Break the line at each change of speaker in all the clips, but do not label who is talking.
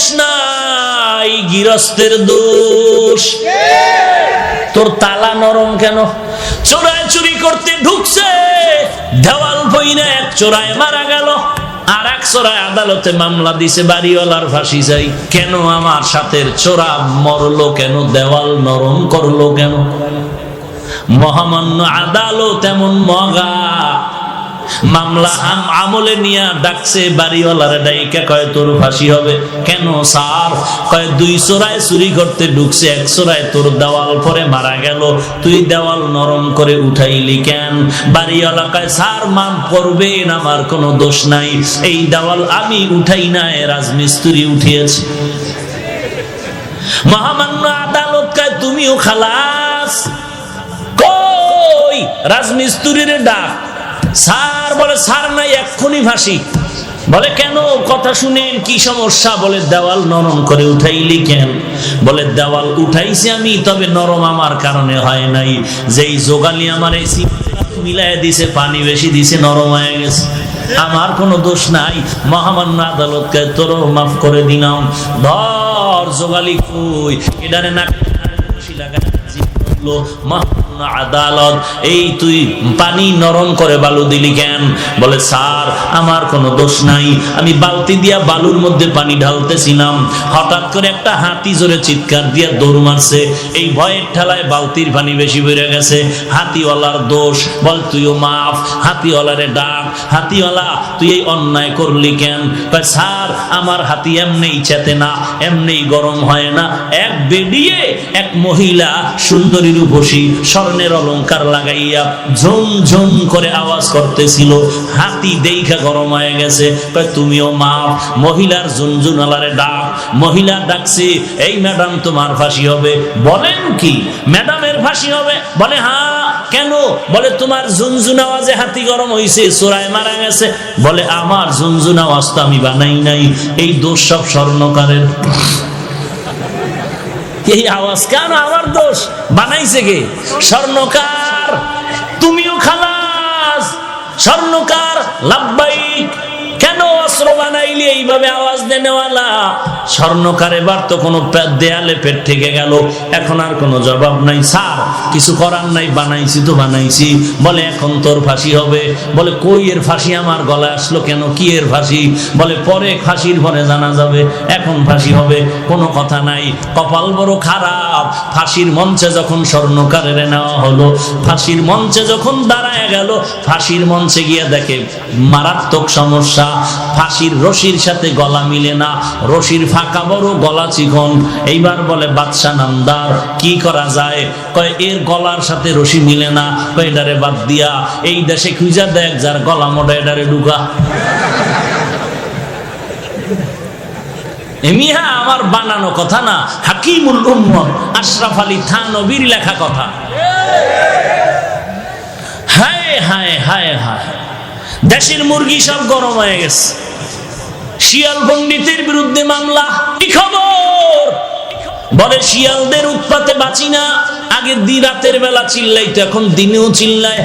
দোষ নাই, গৃহস্থের দোষ। তোর তালা নরম কেন? চোরায় চুরি করতে ঢুকছে, দেওয়াল বইনা এক চোরায় মারা গেল, আর এক চোরায় আদালতে মামলা দিছে, বাড়িওয়ালার ফাঁসি চাই। কেন আমার সাথে চোরা মরলো কেন? দেওয়াল নরম করলো কেন? মহামান্য আদালত এমন মগা, মামলা আমলে নিয়ে ডাকছে বাড়িওয়ালার, ডাইকা কয় তোর ফাঁসি হবে। কেন স্যার? কয় দুই চোরায় চুরি করতে ঢুকছে, এক চোরায় তোর দেওয়াল পরে মারা গেল, তুই দেওয়াল নরম করে উঠাইলি কেন? বাড়িওয়ালা কয় স্যার মাফ করবেন, আমার কোনো দোষ নাই, এই দেওয়াল আমি উঠাই নাই, রাজমিস্ত্রি উঠিয়েছে। মহামান্য আদালত কয় তুমিও খালাস। কই রাজমিস্ত্রির ডাক। স্যার বলে স্যার নাই, এক্ষুনি ফাঁসি। বলে কেন? কথা শুনেন, কি সমস্যা? বলে দেওয়াল নরম করে উঠাইলি কেন? বলে দেওয়াল উঠাইছি আমি, তবে নরম আমার কারণে হয় নাই, যেই যোগালি আমার এই মিলাই দিছে, পানি বেশি দিছে, নরম হয়ে গেছে, আমার কোনো দোষ নাই। মহামান্য আদালতকে তোর মাফ করে দিলাম। ধর যোগালি কই, এটারে না আদালত, এই তুই পানি নরম করে বালু দিলি কেন? বলে স্যার আমার কোনো দোষ নাই, আমি বালতি দিয়া বালুর মধ্যে পানি ঢালতেছিলাম, হঠাৎ করে একটা হাতি জোরে চিৎকার দিয়া দৌড় মারছে, এই ভয়ের ঠেলায় বালতির পানি বেশি বেড়ে গেছে, হাতিওয়ালার দোষ। বল তুইও মাফ। হাতিওয়ালারে ডাক, হাতিওয়ালা তুই এই অন্যায় করলি কেন? স্যার আমার হাতি এমনি চেতে না, এমনি গরম হয় না, এক বেডিয়ে এক মহিলা সুন্দরী রূপসী স্বর্ণের অলংকার লাগাইয়া ঝুম ঝুম করে আওয়াজ করতেছিল, হাতি দেখা গরম হয়ে গেছে। তুমিও মাফ। মহিলার ঝুনঝুনালারে ডাক, মহিলা ডাকছে, এই ম্যাডাম তোমার ফাঁসি হবে। বলেন কি ম্যাডামের ফাঁসি হবে? বলে হ্যাঁ। কেন? বলে তোমার ঝুনঝুন আওয়াজে হাতি গরম হয়েছে, চোরায় মারা গেছে। বলে আমার ঝুনঝুন আওয়াজ তো আমি বানাই নাই, এই দোষ সব স্বর্ণকারের। এই আওয়াজ কেন আমার দোষ? বানাইছে কে? স্বর্ণকার। তুমিও খালাস। স্বর্ণকার লাব্বাইক। কেন অস্ত্র বানাইলি এইভাবে আওয়াজ দেনেওয়ালা? স্বর্ণকার এবার তো কোনো দেয়ালে পেট থেকে গেল, এখন আর কোনো জবাব নাই। স্যার কিছু করার নাই, বানাইছি তো বানাইছি। বলে এখন তোর ফাঁসি হবে। বলে কই এর ফাঁসি আমার গলায় আসলো কেন? কি এর ফাঁসি? বলে পরে ফাঁসির পরে জানা যাবে, এখন ফাঁসি হবে। কোনো কথা নাই। কপাল বড় খারাপ, ফাঁসির মঞ্চে যখন স্বর্ণকারের নেওয়া হলো, ফাঁসির মঞ্চে যখন দাঁড়ায় গেল, ফাঁসির মঞ্চে গিয়ে দেখে মারাত্মক সমস্যা, ফাঁসির রশির সাথে গলা মিলে না, রশির ফাঁকা বড়, গলা চিকন। এইবার বলে বাদশা নামদার কি করা যায়? কয় এর গলার সাথে রশি মিলে না, কয় এটারে বাদ দিয়া এই দেশে খুঁজা দেখ যার গলা মোটা, এটারে ঢুকা। মিয়া আমার বানানো কথা না, হাকিমুল উম্মত আশরাফ আলী থানভীর লেখা কথা। হায় হায় হায় হায়, দেশের মুরগি সব গরম হয়ে গেছে। শিয়াল পণ্ডিতের বিরুদ্ধে মামলা। কি খবর? বলে শিয়ালদের উৎপাতে বাঁচি না। আগে রাতের বেলা চিল্লাইতো, এখন দিনেও চিল্লায়।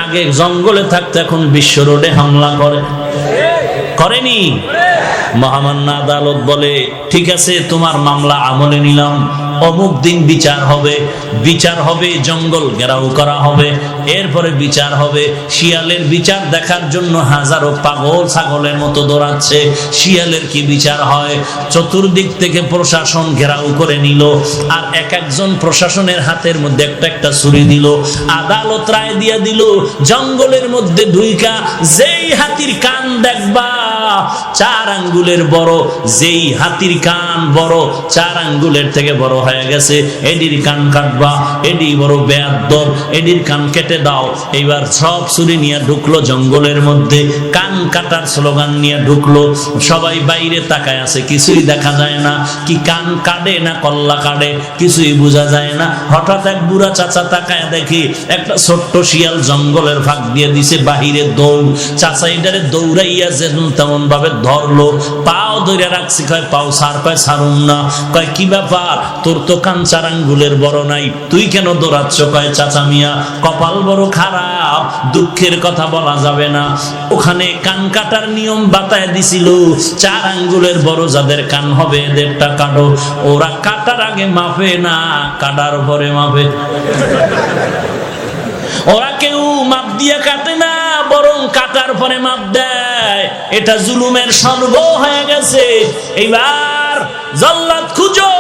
আগে জঙ্গলে থাকতো, এখন বিশ্ব রোডে হামলা করে। করেনি? মহামান্য আদালত বলে ঠিক আছে, তোমার মামলা আমলে নিলাম, অমুক দিন বিচার হবে, বিচার হবে, জঙ্গল ঘেরাও করা হবে, এরপরে বিচার হবে। শিয়ালের বিচার দেখার জন্য হাজারো পাগল ছাগলের মতো দৌড়াচ্ছে। শিয়ালের কি বিচার হয়? চতুর্দিক থেকে প্রশাসন ঘেরাও করে নিল, আর এক একজন প্রশাসনের হাতের মধ্যে একটা একটা ছুরি দিল। আদালত রায় দিয়ে দিল, জঙ্গলের মধ্যে ঢুইকা যেই হাতির কান দেখবা 4 আঙ্গুলের বড়, যেই হাতির কান বড় 4 আঙ্গুলের থেকে বড় হয়ে গেছে, এডির কান কাটবা, এডি বড় বেয়াদ্দব, এডির কান কেটে দাও। এইবার সব ছুরি নিয়ে ঢুকলো জঙ্গলের মধ্যে, কান কাটার স্লোগান নিয়ে ঢুকলো। সবাই বাইরে তাকায় আছে, কিছুই দেখা যায় না, কি কান কাটে না কল্লা কাটে কিছুই বোঝা যায় না। হঠাৎ এক বুড়া চাচা তাকায় দেখি একটা ছোট্ট শিয়াল জঙ্গলের ফাঁক দিয়ে দিছে বাহিরে দৌড়। চাচা এটারে দৌড়াইয়া যেমন তেমন ভাবে ধরলো, পাও ধরে রাখছি, কয় পাও সার, কয় সারুম না। কয় কি ব্যাপার, তোর তো কান 4 আঙ্গুলের বড় নাই, তুই কেন দৌড়াচ্ছ? কয় চাচা মিয়া কপাল বড় খারাপ, দুঃখের কথা বলা যাবে না। ওখানে কান কাটার নিয়ম বাতায় দিছিল, 4 আঙ্গুলের বড় যাদের কান হবে এদেরটা কাটো। ওরা কাটার আগে মাপে না, কাটার পরে মাপে। ওরা কেউ মাপ দিয়ে কাটে না, বরং কাটার পরে মাপ দেয়। এটা জুলুমের স্বর্গ হয়ে গেছে। এইবার জল্লাদ খুঁজো,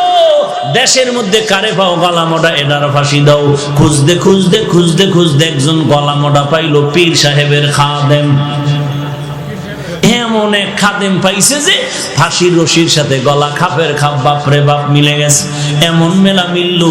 দেশের মধ্যে কারে পাও গলা মোটা, এটার ফাঁসি দাও। খুঁজতে খুঁজতে খুঁজতে খুঁজতে একজন গলা মোটা পাইলো, পীর সাহেবের খাদেম। এমন এক খাদেম পাইছে যে ফাঁসির রশির সাথে গলা খাপের খাপ বাপরে বাপ মিলে গেছে। এমন মেলা মিলল,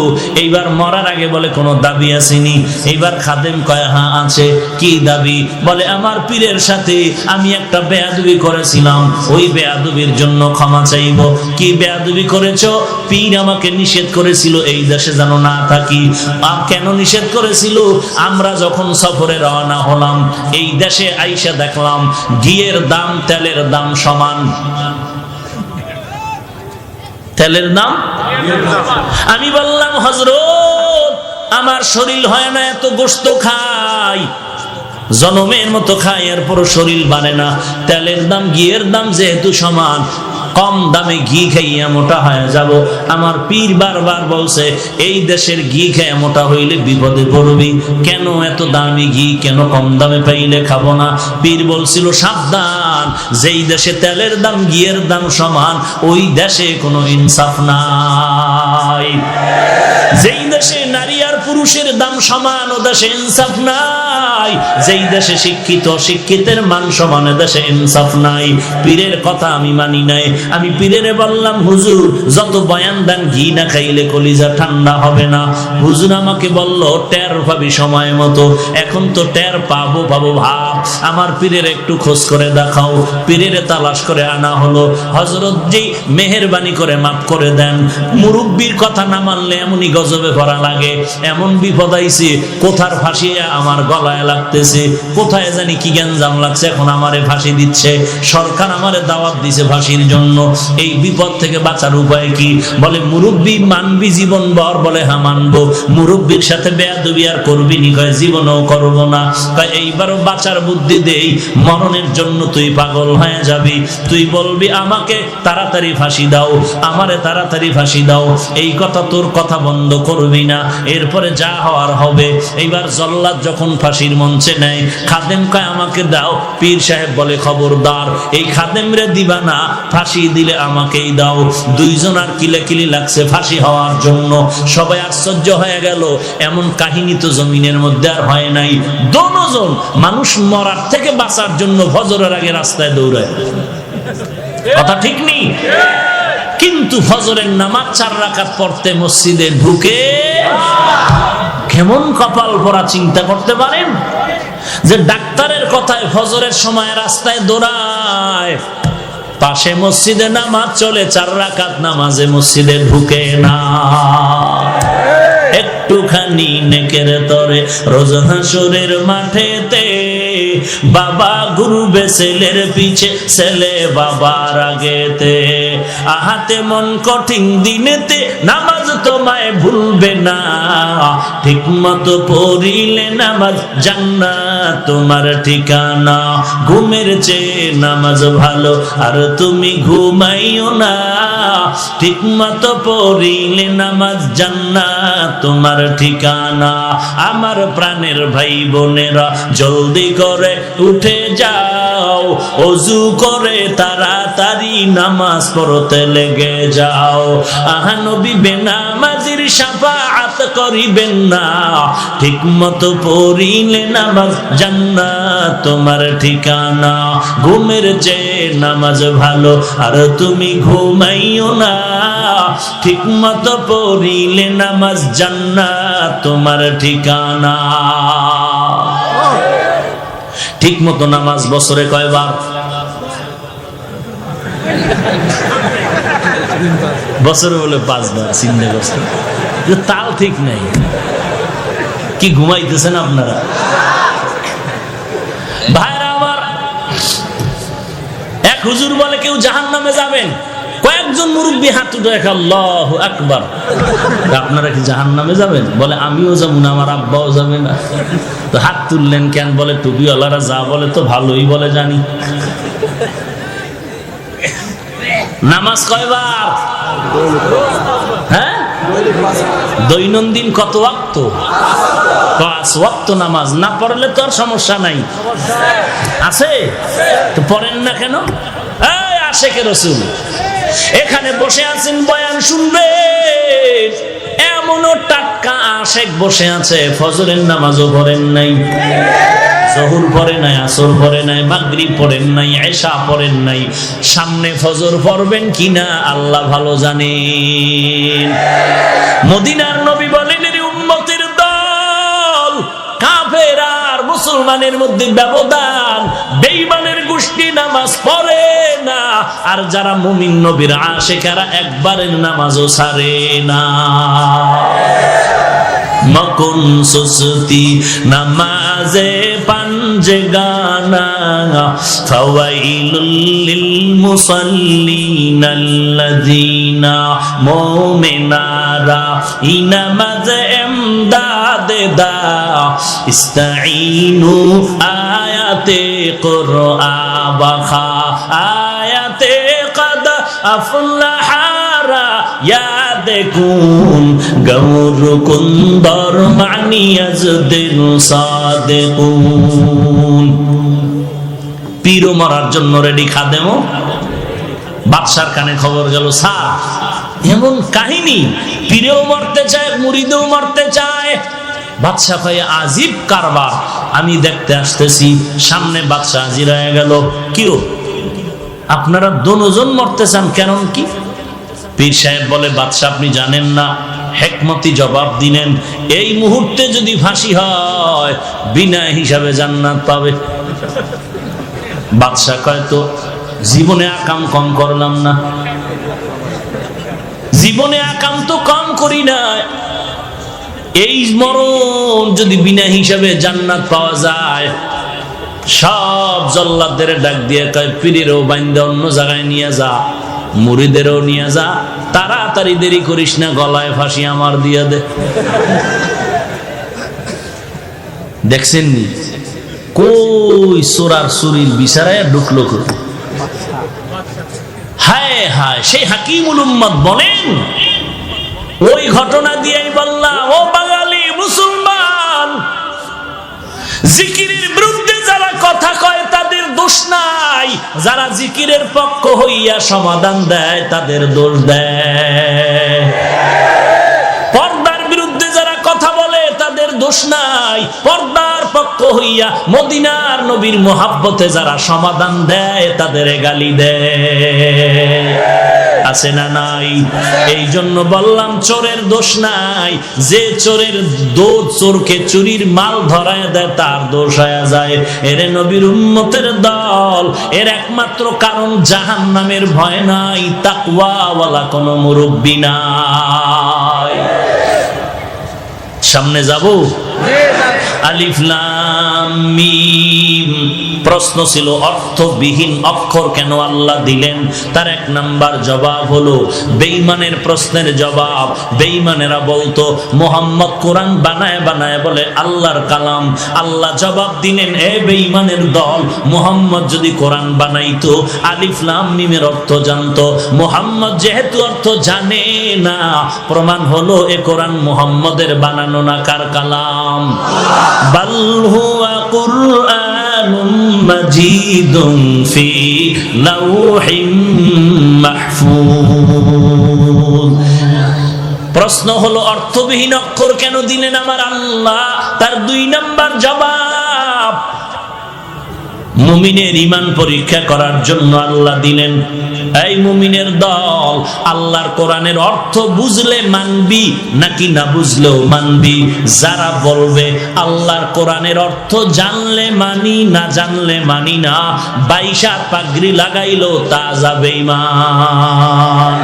এইবার মরার আগে বলে কোনো দাবি আসেনি। এইবার খাদেম কয় হ্যাঁ আছে। কি দাবি? বলে আমার পীরের সাথে আমি একটা বেয়াদবি করেছিলাম, ওই বেয়াদবির জন্য ক্ষমা চাইব। কি বেয়াদবি করেছ? পীর আমাকে নিষেধ করেছিল এই দেশে যেন না থাকি। কেন নিষেধ করেছিল? আমরা যখন সফরে রওনা হলাম, এই দেশে আইসা দেখলাম ঘিয়ের দাম তেলের দাম সমান। তেলের দাম? আমি বললাম হযরত, আমার শরীর হয় না এত গোশত খাই, জনমের মতো খাই, এরপর শরীর বাড়ে না। তেলের দাম ঘিয়ের দাম যেহেতু সমান, কম দামে ঘি খাইয়া মোটা হয়ে যাব। আমার পীর বারবার বলছে এই দেশের ঘি খেয়ে মোটা হইলে বিপদে পড়বি, কেন এত দামি ঘি, কেন কম দামে পাইলে খাবো না? পীর বলছিল সাবধান, যেই দেশে তেলের দাম ঘিয়ের দাম সমান, ওই দেশে কোনো ইনসাফ নাই। যেই দেশে নারী আর পুরুষের দাম সমান, ও দেশে ইনসাফ নাই। যেই দেশে শিক্ষিত শিক্ষিতের মান সমান, দেশে ইনসাফ নাই। পীরের কথা আমি মানি নাই। আমি পীরের বললাম হুজুর যত বয়ান দেন ঘি না খাইলে কলিজা ঠান্ডা হবে না। হুজুর আমাকে বলল টের পাবি সময় মতো। এখন তো টের পাবো ভাব। আমার পীরের একটু খোঁজ করে দেখাও। পীরের তালাশ করে আনা হলো। হযরত জি মেহেরবানি করে মাফ করে দেন, মুরব্বির কথা না মানলে এমনই গজবে পড়া লাগে। এমন বিপদ আইছে, কোথার ফাঁসিয়া আমার গলায় লাগতেছে, কোথায় জানি কি গ্যাঞ্জাম লাগছে, এখন আমারে ফাঁসি দিচ্ছে। সরকার আমারে দাওয়াত দিছে ফাঁসির জন্য। এই বিপদ থেকে বাঁচার উপায় কি? বলে মুরব্বি মানবি জীবন ভর? বলে হ্যাঁ মানবো। মুরব্বির সাথে বেয়াদবি আর করবি নি? কয় জীবনও করব না। কয় এইবারও বাঁচার বুদ্ধি দেই, মরণের জন্য তুই পাগল হয়ে যাবি। তুই বলবি আমাকে তাড়াতাড়ি ফাঁসি দাও, আমারে তাড়াতাড়ি ফাঁসি দাও। এই কথা তোর কথা বন্ধ করবি না, এরপরে যা হওয়ার হবে। এইবার জল্লাদ যখন ফাঁসির মঞ্চে নেয়, খাদেম কয় আমাকে দাও। পীর সাহেব বলে খবরদার, এই খাদেম রে দিবা না, ফাঁসি দিলে আমাকেই দাও। দুইজন আর কিলাকিলি লাগছে ফাঁসি হওয়ার জন্য। সবাই আশ্চর্য হয়ে গেল, এমন কাহিনী তো জমিনের মধ্যে আর হয় নাই। দোনোজন মানুষ মরার থেকে বাঁচার জন্য ফজরের আগে রাস্তায় দৌড়ায়। কথা ঠিক নেই? কিন্তু ফজরের নামাজ 4 রাকাত পড়তে মসজিদে ঢুকে কেমন কপাল পরা চিন্তা করতে পারেন? যে ডাক্তারের কথায় ফজরের সময় রাস্তায় দৌড়ায়, পাশে মসজিদে নামাজ চলে, 4 রাকাত নামাজে মসজিদে ঢুকে না। একটুখানি নেকের তরে রোজ হাসরের মাঠেতে বাবা ঘুরবে ছেলের পিছে, ছেলে বাবার আগেতে। আহাতে মন কঠিন দিনেতে নামাজ তোমায় ভুলবে না, ঠিক মতো পড়িলে নামাজ জান্নাত তোমার ঠিকানা। ঘুমের চেয়ে নামাজ ভালো আর তুমি ঘুমাইও না, ঠিক মতো পড়িলে নামাজ জান্নাত তোমার ঠিকানা। আমার প্রাণের ভাই বোনেরা জলদি করে উঠে যাও, ওযু করে তাড়াতাড়ি নামাজ পড়তে লেগে যাও। আহা নবী বেনামাজির শাফাআত করিবেন না, ঠিক মতো পড়িলে নামাজ জান্নাত তোমার ঠিকানা। ঘুমের চেয়ে নামাজ ভালো আর তুমি ঘুমাইও না, ঠিক মতো পড়িলে নামাজ জান্নাত তোমার ঠিকানা। ঠিক মতো নামাজ বছরে কয়বার? বছরে বলে 5 বার। চিন্তা করছে তাল ঠিক নাই। কি ঘুমাইতেছেন আপনারা? ভাইরা আমার, এক হুজুর বলে কেউ জাহান্নামে যাবেন, কয়েকজন মুরব্বী হাত উঠে আল্লাহু আকবার। আপনারা কি জাহান্নামে যাবেন? বলে আমিও যাবো না, আমার আব্বাও যাবে না। তো হাত তুললেন কেন? বলে টুপিওয়ালারা যা বলে তো ভালোই বলে জানি। নামাজ কয়বার? হ্যাঁ, দৈনন্দিন কত ওয়াক্ত? 5 ওয়াক্ত নামাজ। না পড়লে তো আর সমস্যা নাই, আছে তো পড়েন না কেন? এই আশেকে রাসূল এখানে বসে আছেন, বয়ান শুনবেন, এমনও টাটকা আশেক বসে আছে, ফজরের নামাজও পড়েন নাই, জোহর পড়ে নাই, আসর পড়ে নাই, মাগরিব পড়েন নাই, এশা পড়েন নাই। সামনে ফজর পড়বেন কিনা আল্লাহ ভালো জানেন। মদিনার নবী বলেন, এর উম্মতের দল, কাফের আর মুসলমানের মধ্যে ব্যবধান, বেঈমানের গোষ্ঠী নামাজ পড়ে না, আর যারা মুমিন নবীর আশিকেরা একবারের নামাজও ছাড়ে না। মকুন সুস্তি নামাজে পাঞ্জগানা, ফাওয়াইলুল লিল মুসাল্লিন আল্লাযিনা মুমিনারা ইনামাজ এমদাদ দা, ইস্তাঈনু আয়াতে কুরআ বাখা, আয়াতে কদ আফলাহারা দেখুন গৌর কুন্দর মানিয়াজদের সাদেকুন। পীরও মরার জন্য রেডি খাদেমও। বাদশার কানে খবর গেল, স্যার এমন কাহিনী, পীরেও মরতে চায়, মুরিদেও মরতে চায়। বাদশা কয়, আজীব কারবার, আমি দেখতে আসতেছি। সামনে বাদশা হাজির হয়ে গেল। কিও আপনারা দুজন মরতে চান, কেন কি? পীর সাহেব বলে, বাদশা আপনি জানেন না? হেকমতি জবাব দিলেন, এই মুহূর্তে যদি ফাঁসি হয় বিনা হিসাবে জান্নাত পাবে। বাদশা কয়, তো জীবনে আকাম কম করলাম না, জীবনে আকাম তো কম করি না, এই মরণ যদি বিনা হিসাবে জান্নাত পাওয়া যায়। সব জল্লাদদের ডাক দিয়ে কয়, পীরেরও বাইন্দা অন্য জায়গায় নিয়ে যা, মুরিদেরও নিয়ে যা, তাড়াতাড়ি দেরি করিস না, গলায় ফাঁসি আমার দিয়ে দে। দেখছেন নি কই সোরার সুরির বিচারায় ঢুকলো। হায় হায়, সেই হাকিমুল উম্মত বলেন, ওই ঘটনা দিয়েই বললাম, ও বাঙালি মুসলমান, জিকিরের বিরুদ্ধে যারা কথা কয় তাদের দোষ নাই, যারা জিকিরের পক্ষ হইয়া সমাধান দেয় তাদের দোষ দেয়। পর্দার বিরুদ্ধে যারা কথা বলে তাদের দোষ নাই, পর্দার পক্ষ হইয়া মদিনার নবীর মোহাব্বতে যারা সমাধান দেয় তাদের গালি দেয়। আছে না নাই? এই জন্য বললাম, চোরের দোষ নাই, যে চোরের চোরকে চুরির মাল ধরায় দেয় তার দোষ হয়ে যায়। এরে নবীর উম্মতের দল, এর একমাত্র কারণ জাহান্নামের ভয় নাই, তাকওয়াওয়ালা কোনো মুরব্বি নাই। সামনে যাব। আলিফ লাম মিম। প্রশ্ন ছিল অর্থবিহীন অক্ষর কেন আল্লাহ দিলেন? তার 1 নাম্বার জবাব হলো বেঈমানের প্রশ্নের জবাব। বেঈমানেরা বলতো মুহাম্মদ কোরআন বানায় বানায় বলে আল্লাহর কালাম। আল্লাহ জবাব দিলেন, এ বেঈমানের দল, মুহাম্মদ যদি কোরআন বানাইতো আলিফ লাম মিমের অর্থ জানতো। মুহাম্মদ যেহেতু অর্থ জানে না, প্রমাণ হলো এ কোরআন মুহাম্মদের বানানো না, কার কালাম? বাল হুয়া কুরআনুম মাজিদুন ফি লাউহিম মাহফুজ। প্রশ্ন হলো অর্থবিহীন অক্ষর কেন দিলেন আমার আল্লাহ? তার 2 নাম্বার জবাব, মুমিনের ঈমান পরীক্ষা করার জন্য আল্লাহ দিলেন। এই মুমিনের দল, আল্লাহর কোরআনের অর্থ বুঝলে মানবি নাকি না বুঝলেও মানবি? যারা বলবে আল্লাহর কোরআনের অর্থ জানলে মানি, না জানলে মানি না, 22 পাগড়ি লাগাইলো তা যাবে ঈমান।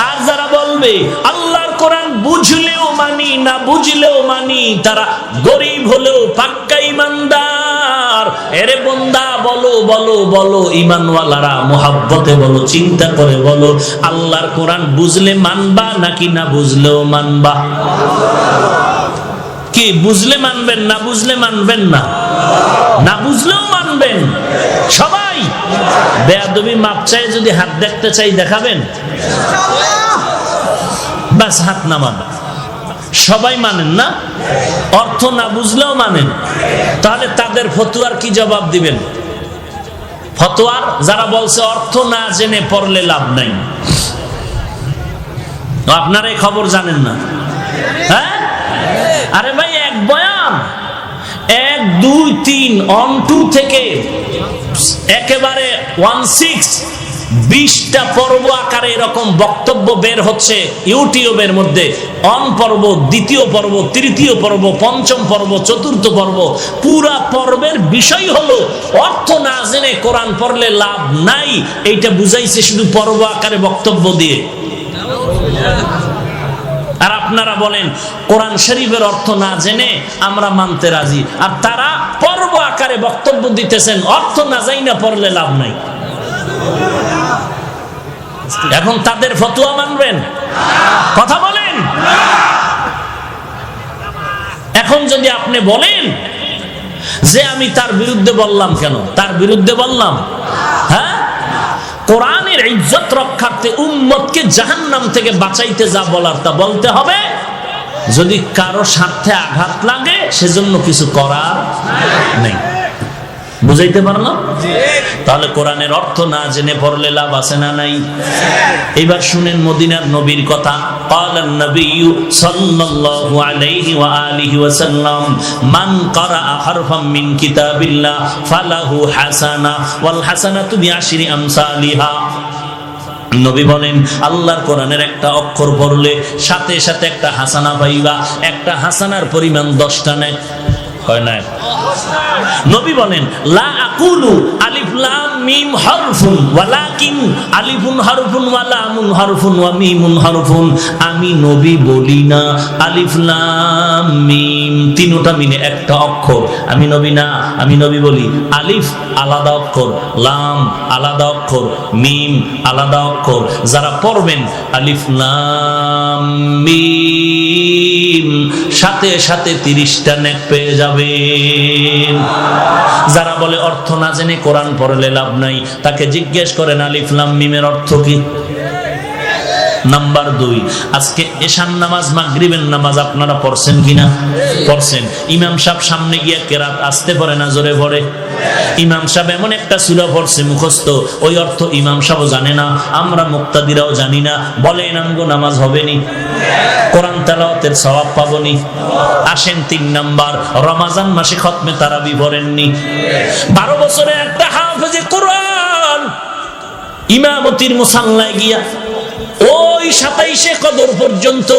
আর যারা বলবে আল্লাহর কোরআন বুঝলেও মানি, না বুঝলেও মানি, তারা গরিব হলেও পাক্কা ঈমানদার, এরে বন্দা বলো বলো বলো, ঈমানওয়ালারা মুহাব্বতে বলো, চিন্তা করে বলো, আল্লাহর কোরআন বুঝলে মানবা নাকি না বুঝলেও মানবা? কি বুঝলে মানবেন না বুঝলে মানবেন না? না বুঝলেও মানবেন সবাই? বেয়াদবি মাপ চাই, যদি হাত দেখতে চাই দেখাবেন? বাস হাত নামান। সবাই মানেন না? অর্থ না বুঝলেও মানেন? তাহলে তাদের ফতোয়ার কি জবাব দিবেন? ফতোয়ার যারা বলছে অর্থ না জেনে পড়লে লাভ নাই, আপনারা এই খবর জানেন না? হ্যাঁ, আরে ভাই, এক বয়ান 1, 2, 3 অন 2 থেকে একেবারে 20টা পর্ব আকারে এরকম বক্তব্য বের হচ্ছে ইউটিউবের মধ্যে। অন পর্ব, দ্বিতীয় পর্ব, তৃতীয় পর্ব, পঞ্চম পর্ব, চতুর্থ পর্ব। পুরা পর্বের বিষয় হলো অর্থ না জেনে কোরআন পড়লে লাভ নাই। এইটা বুঝাইছে শুধু পর্ব আকারে বক্তব্য দিয়ে। আর আপনারা বলেন কোরআন শরীফের অর্থ না জেনে আমরা মানতে রাজি, আর তারা পর্ব আকারে বক্তব্য দিতেছেন অর্থ না জাইনা পড়লে লাভ নাই। এখন তাদের ফতোয়া মানবেন? কথা বলেন। এখন যদি আপনি বলেন যে আমি তার বিরুদ্ধে বললাম, কেন তার বিরুদ্ধে বললাম? হ্যাঁ, কোরআনের ইজ্জত রক্ষার্থে উম্মতকে জাহান্নাম থেকে বাঁচাইতে যা বলার তা বলতে হবে। যদি কারো স্বার্থে আঘাত লাগে সেজন্য কিছু করার নেই। বুঝাইতে পারলাম? তাহলে কোরআনের অর্থ না জেনে পড়লে লাভ আছে না নাই? এবার শুনেন মদিনার নবীর কথা। ক্বালান নবিয়্যু সাল্লাল্লাহু আলাইহি ওয়া আলিহি ওয়াসাল্লাম, মান ক্বারাআ হারফাম মিন কিতাবিল্লাহ ফালাহু হাসানা ওয়াল হাসানাতু বিআশরি আমসালিহা। নবী বলেন আল্লাহর কোরআনের একটা অক্ষর পড়লে সাথে সাথে একটা হাসানা পাইবা। একটা হাসানার পরিমাণ 10টা নেয়, হয় না? নবী বলেন লা আকুলু আলিফ লাম মিম হারফুন ওয়ালাকিন আলিফুন হারফুন ওয়া লামুন হারফুন ওয়া মিমুন হারফুন। আমি নবী বলি না আলিফ লাম মিম তিনটা মিলে একটা অক্ষর। আমি নবী না, আমি নবী বলি আলিফ আলাদা অক্ষর, লাম আলাদা অক্ষর, মিম আলাদা অক্ষর। যারা পড়বেন আলিফ লাম মিম সাথে সাথে 30টা নেক পেয়ে যাবেন। যারা বলে অর্থ না জেনে কোরআন পড়লে লাভ নাই, তাকে জিজ্ঞেস করেন আলিফ লাম মিমের অর্থ কি? নাম্বার 2, আজকে এশার নামাজ মাগরিবের নামাজ আপনারা পড়ছেন কিনা? পড়ছেন। ইমাম সাহেব সামনে গিয়ে কেরাত আসতে পারে না জোরে পড়ে? ইমাম সাহেব এমন একটা সূরা পড়ছে মুখস্থ, ওই অর্থ ইমাম সাহেব জানে না, আমরা মুক্তাদিরাও জানি না। বলেন আমগো নামাজ হবে নি? কোরআন তেলাওয়াতের সওয়াব পাবনি? আসেন 3 নাম্বার, রমজান মাসে খতমে তারাবি পড়েননি? 12 বছরে একটা হাফেজে কোরআন ইমামতির মুসাল্লায় গিয়া ওই 27শে কদর পর্যন্ত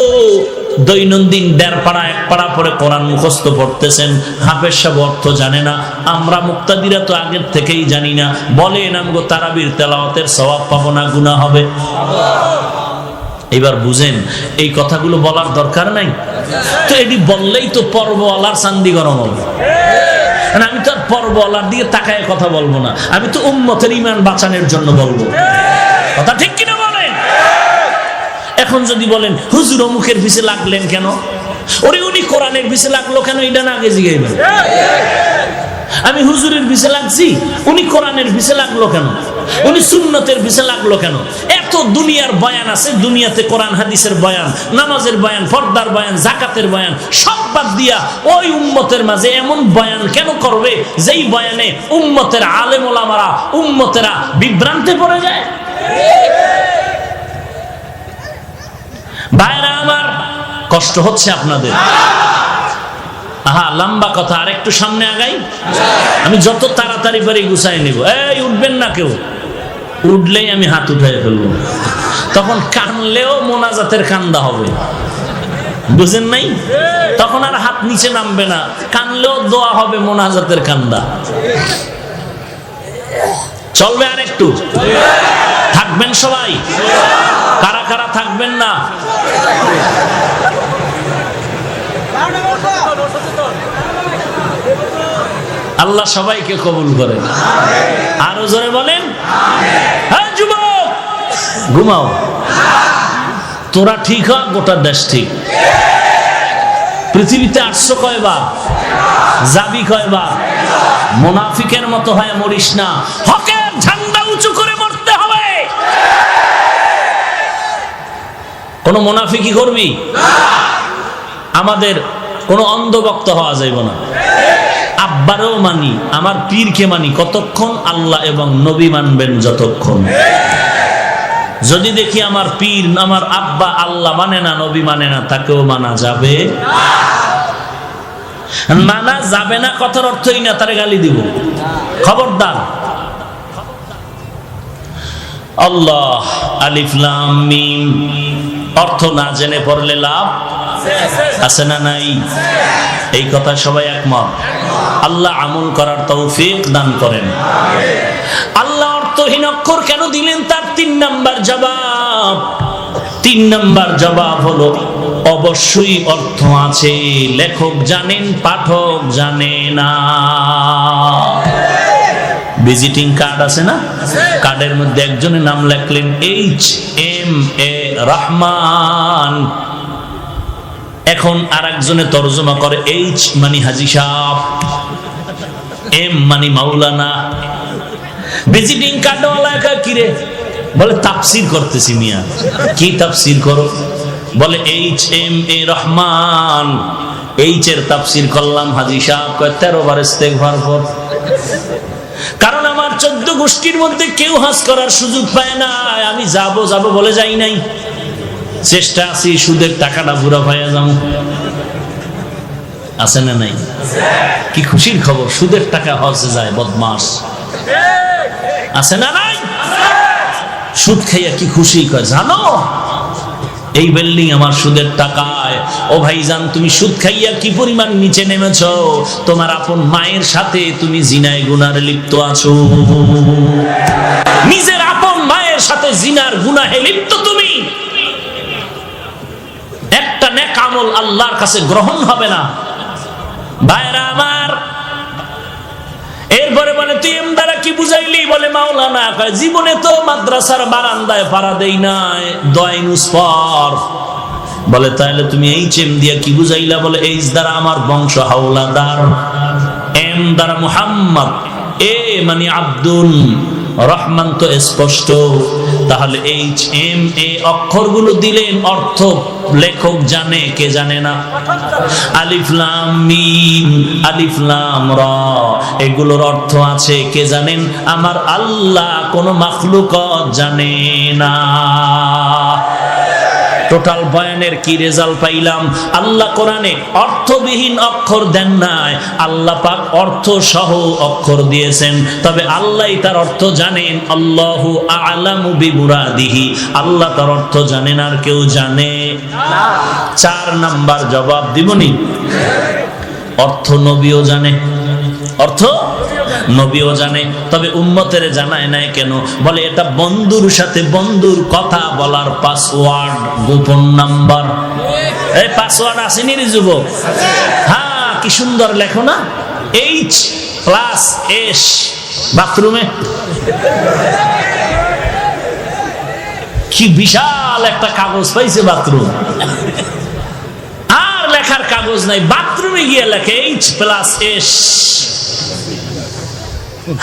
দৈনন্দিন 1.5 পারা 1 পারা পরে কোরআন মুখস্থ পড়তেছেন। হাফেজ সাহেব অর্থ জানে না, আমরা মুক্তাদিরা তো আগের থেকেই জানি না। বলেন আমগো তারাবির তেলাওয়াতের সওয়াব পাবো না গুনাহ হবে? এবার বুঝেন এই কথাগুলো বলার দরকার নাই তো। এটি বললেই তো পর্বওয়ালার চান্দি গরম হবে। আমি তো আর পর্বওয়ালার দিকে তাকায় কথা বলবো না, আমি তো উম্মতের ঈমান বাঁচানোর জন্য বলবো। কথা ঠিক কিনা বলেন? এখন যদি বলেন হুজুর অমুকের পিছে লাগলেন কেন, ওরে উনি কোরআনের পিছে লাগলো কেন, এটা না আগে জিজ্ঞাসা। আমি হুজুরের পিছে লাগছি, উনি কোরআনের পিছে লাগলো কেন, উনি সুন্নতের পিছে লাগলো কেন? এত দুনিয়ার বয়ান আছে, দুনিয়াতে কোরআন হাদিসের বয়ান, নামাজের বয়ান, পর্দার বয়ান, যাকাতের বয়ান, সব বাদ দিয়া ওই উম্মতের মাঝে এমন বয়ান কেন করবে যেই বয়ানে উম্মতের আলেম ওলামারা, উম্মতেরা বিভ্রান্তে পড়ে যায়? ভাইরা আমার, কষ্ট হচ্ছে আপনাদের? লম্বা কথা, আর একটু সামনে আগাই। আমি যত তাড়াতাড়ি পারি গুছাই নিব। এই উঠবেন না কেউ, উঠলেই আমি হাত উঠাই ফেলবো। তখন কানলেও মোনাজাতের কান্দা হবে, বুঝেন নাই? তখন আর হাত নিচে নামবে না, কানলেও দোয়া হবে, মোনাজাতের কান্দা চলবে। আর একটু থাকবেন সবাই? কারা কারা থাকবেন না? আল্লাহ সবাইকে কবুল করেন। আরো জোরে বলেন হ্যাঁ যুবক, ঘুমাও, তোরা ঠিক হ, গোটা দেশ ঠিক। পৃথিবীতে আসছো কয়বার, যাবি কয়বার? মুনাফিকের মতো হয় মরিস না, হকের ঝান্ডা উঁচু করে মরতে হবে। কোন মুনাফিকি করবি? আমাদের কোন অন্ধভক্ত হওয়া যাইব না। আব্বারও মানি, আমার পীরকে মানি কতক্ষণ? আল্লাহ এবং নবী মানবেন যতক্ষণ। যদি দেখি আমার পীর, আমার আব্বা আল্লাহ মানে না, নবী মানে না, তাকেও মানা যাবে? মানা যাবে না কথার অর্থই না তারে গালি দিব, খবরদার। আল্লাহ আলিফ লাম মিম অর্থ না জেনে পড়লে লাভ আছে না নাই? এই কথা সবাই একমত। আল্লাহ আমল করার তৌফিক দান করেন। আল্লাহ অর্থহীন অক্ষর কেন দিলেন তার 3 নাম্বার জবাব। 3 নাম্বার জবাব হলো অবশ্যই অর্থ আছে, লেখক জানেন, পাঠক জানে না। ভিজিটিং কার্ড আছে না, কার্ডের মধ্যে একজনের নাম লেখলেন HMA রহমান, এখন আর একজনে তরজমা করে H মানে হাজী সাহেব, M মানে মাওলানা। ভিজিটিং কার্ডওয়ালা কিরে বলে তাফসীর করতেছি। মিয়া কি তাফসীর করো? বলে HMA রহমান, H এর তাফসীর করলাম হাজী সাহেব। কয় 13 বার ইস্তেগফার পড়। কারণ আমার 14 গোষ্ঠীর মধ্যে কেউ হজ করার সুযোগ পায় না, আমি যাব বলে যাই নাই। চেষ্টা আছি সুদের টাকাটা পুরা পাইয়া যাবো, আছে না নাই? কি খুশির খবর, সুদের টাকা হজে যায় বদমাস, আছে না নাই? সুদ খাইয়া কি খুশি, কয় জানো এই বিল্ডিং আমার সুদের টাকায়। ও ভাইজান, তুমি সুদ খাইয়া কি পরিমাণ নিচে নেমেছো? তোমার আপন মায়ের সাথে তুমি জিনায় গুনাহে লিপ্ত আছো। নিজের আপন মায়ের সাথে জিনার গুনাহে লিপ্ত তুমি। একটা নেক আমল আল্লাহর কাছে গ্রহণ হবে না। ভাইরা আমার, এরপরে বলে তুই এম দ্বারা কি বুঝাইলি? বলে মাওলানা কয় জীবনে তো মাদ্রাসার বারান্দায় পাড়া দেই নাই, দয়নুস পর। বলে তাহলে তুমি HM দিয়া কি বুঝাইলা? বলে H দ্বারা আমার বংশ হাওলাদার, M দ্বারা মুহাম্মদ, A মানে আব্দুল রহমান তো স্পষ্ট। তাহলে HMA অক্ষরগুলো দিলেন, অর্থ লেখক জানে, কে জানে না? আলিফ লাম মিম, আলিফ লাম রা, এগুলোর অর্থ আছে, কে জানেন? আমার আল্লাহ, কোন মাখলুকত জানে না। টোটাল বয়ানের কি রেজাল্ট পাইলাম? আল্লাহ কোরআনে অর্থবিহীন অক্ষর দেন নাই, আল্লাহ পাক অর্থ সহ অক্ষর দিয়েছেন। তবে আল্লাহই তার অর্থ জানেন। আল্লাহু আ'লামু বিমুরাদিহি, আল্লাহ তার অর্থ জানেন, আর কেউ জানে না। 4 নাম্বার জবাব দিবনি, অর্থ নবীও জানে, অর্থ নবীও জানে, তবে উম্মতের জানায় নাই কেন? বলে এটা বন্ধুর সাথে বন্ধুর কথা বলার পাসওয়ার্ড, গোপন নাম্বার। এই পাসওয়ার্ড আসেনি রে যুবক? হ্যাঁ, কি সুন্দর লেখো না, H+S। বাথরুমে কি বিশাল একটা কাগজ পাইছে বাথরুম, আর লেখার কাগজ নাই, বাথরুমে গিয়ে লেখে H+S।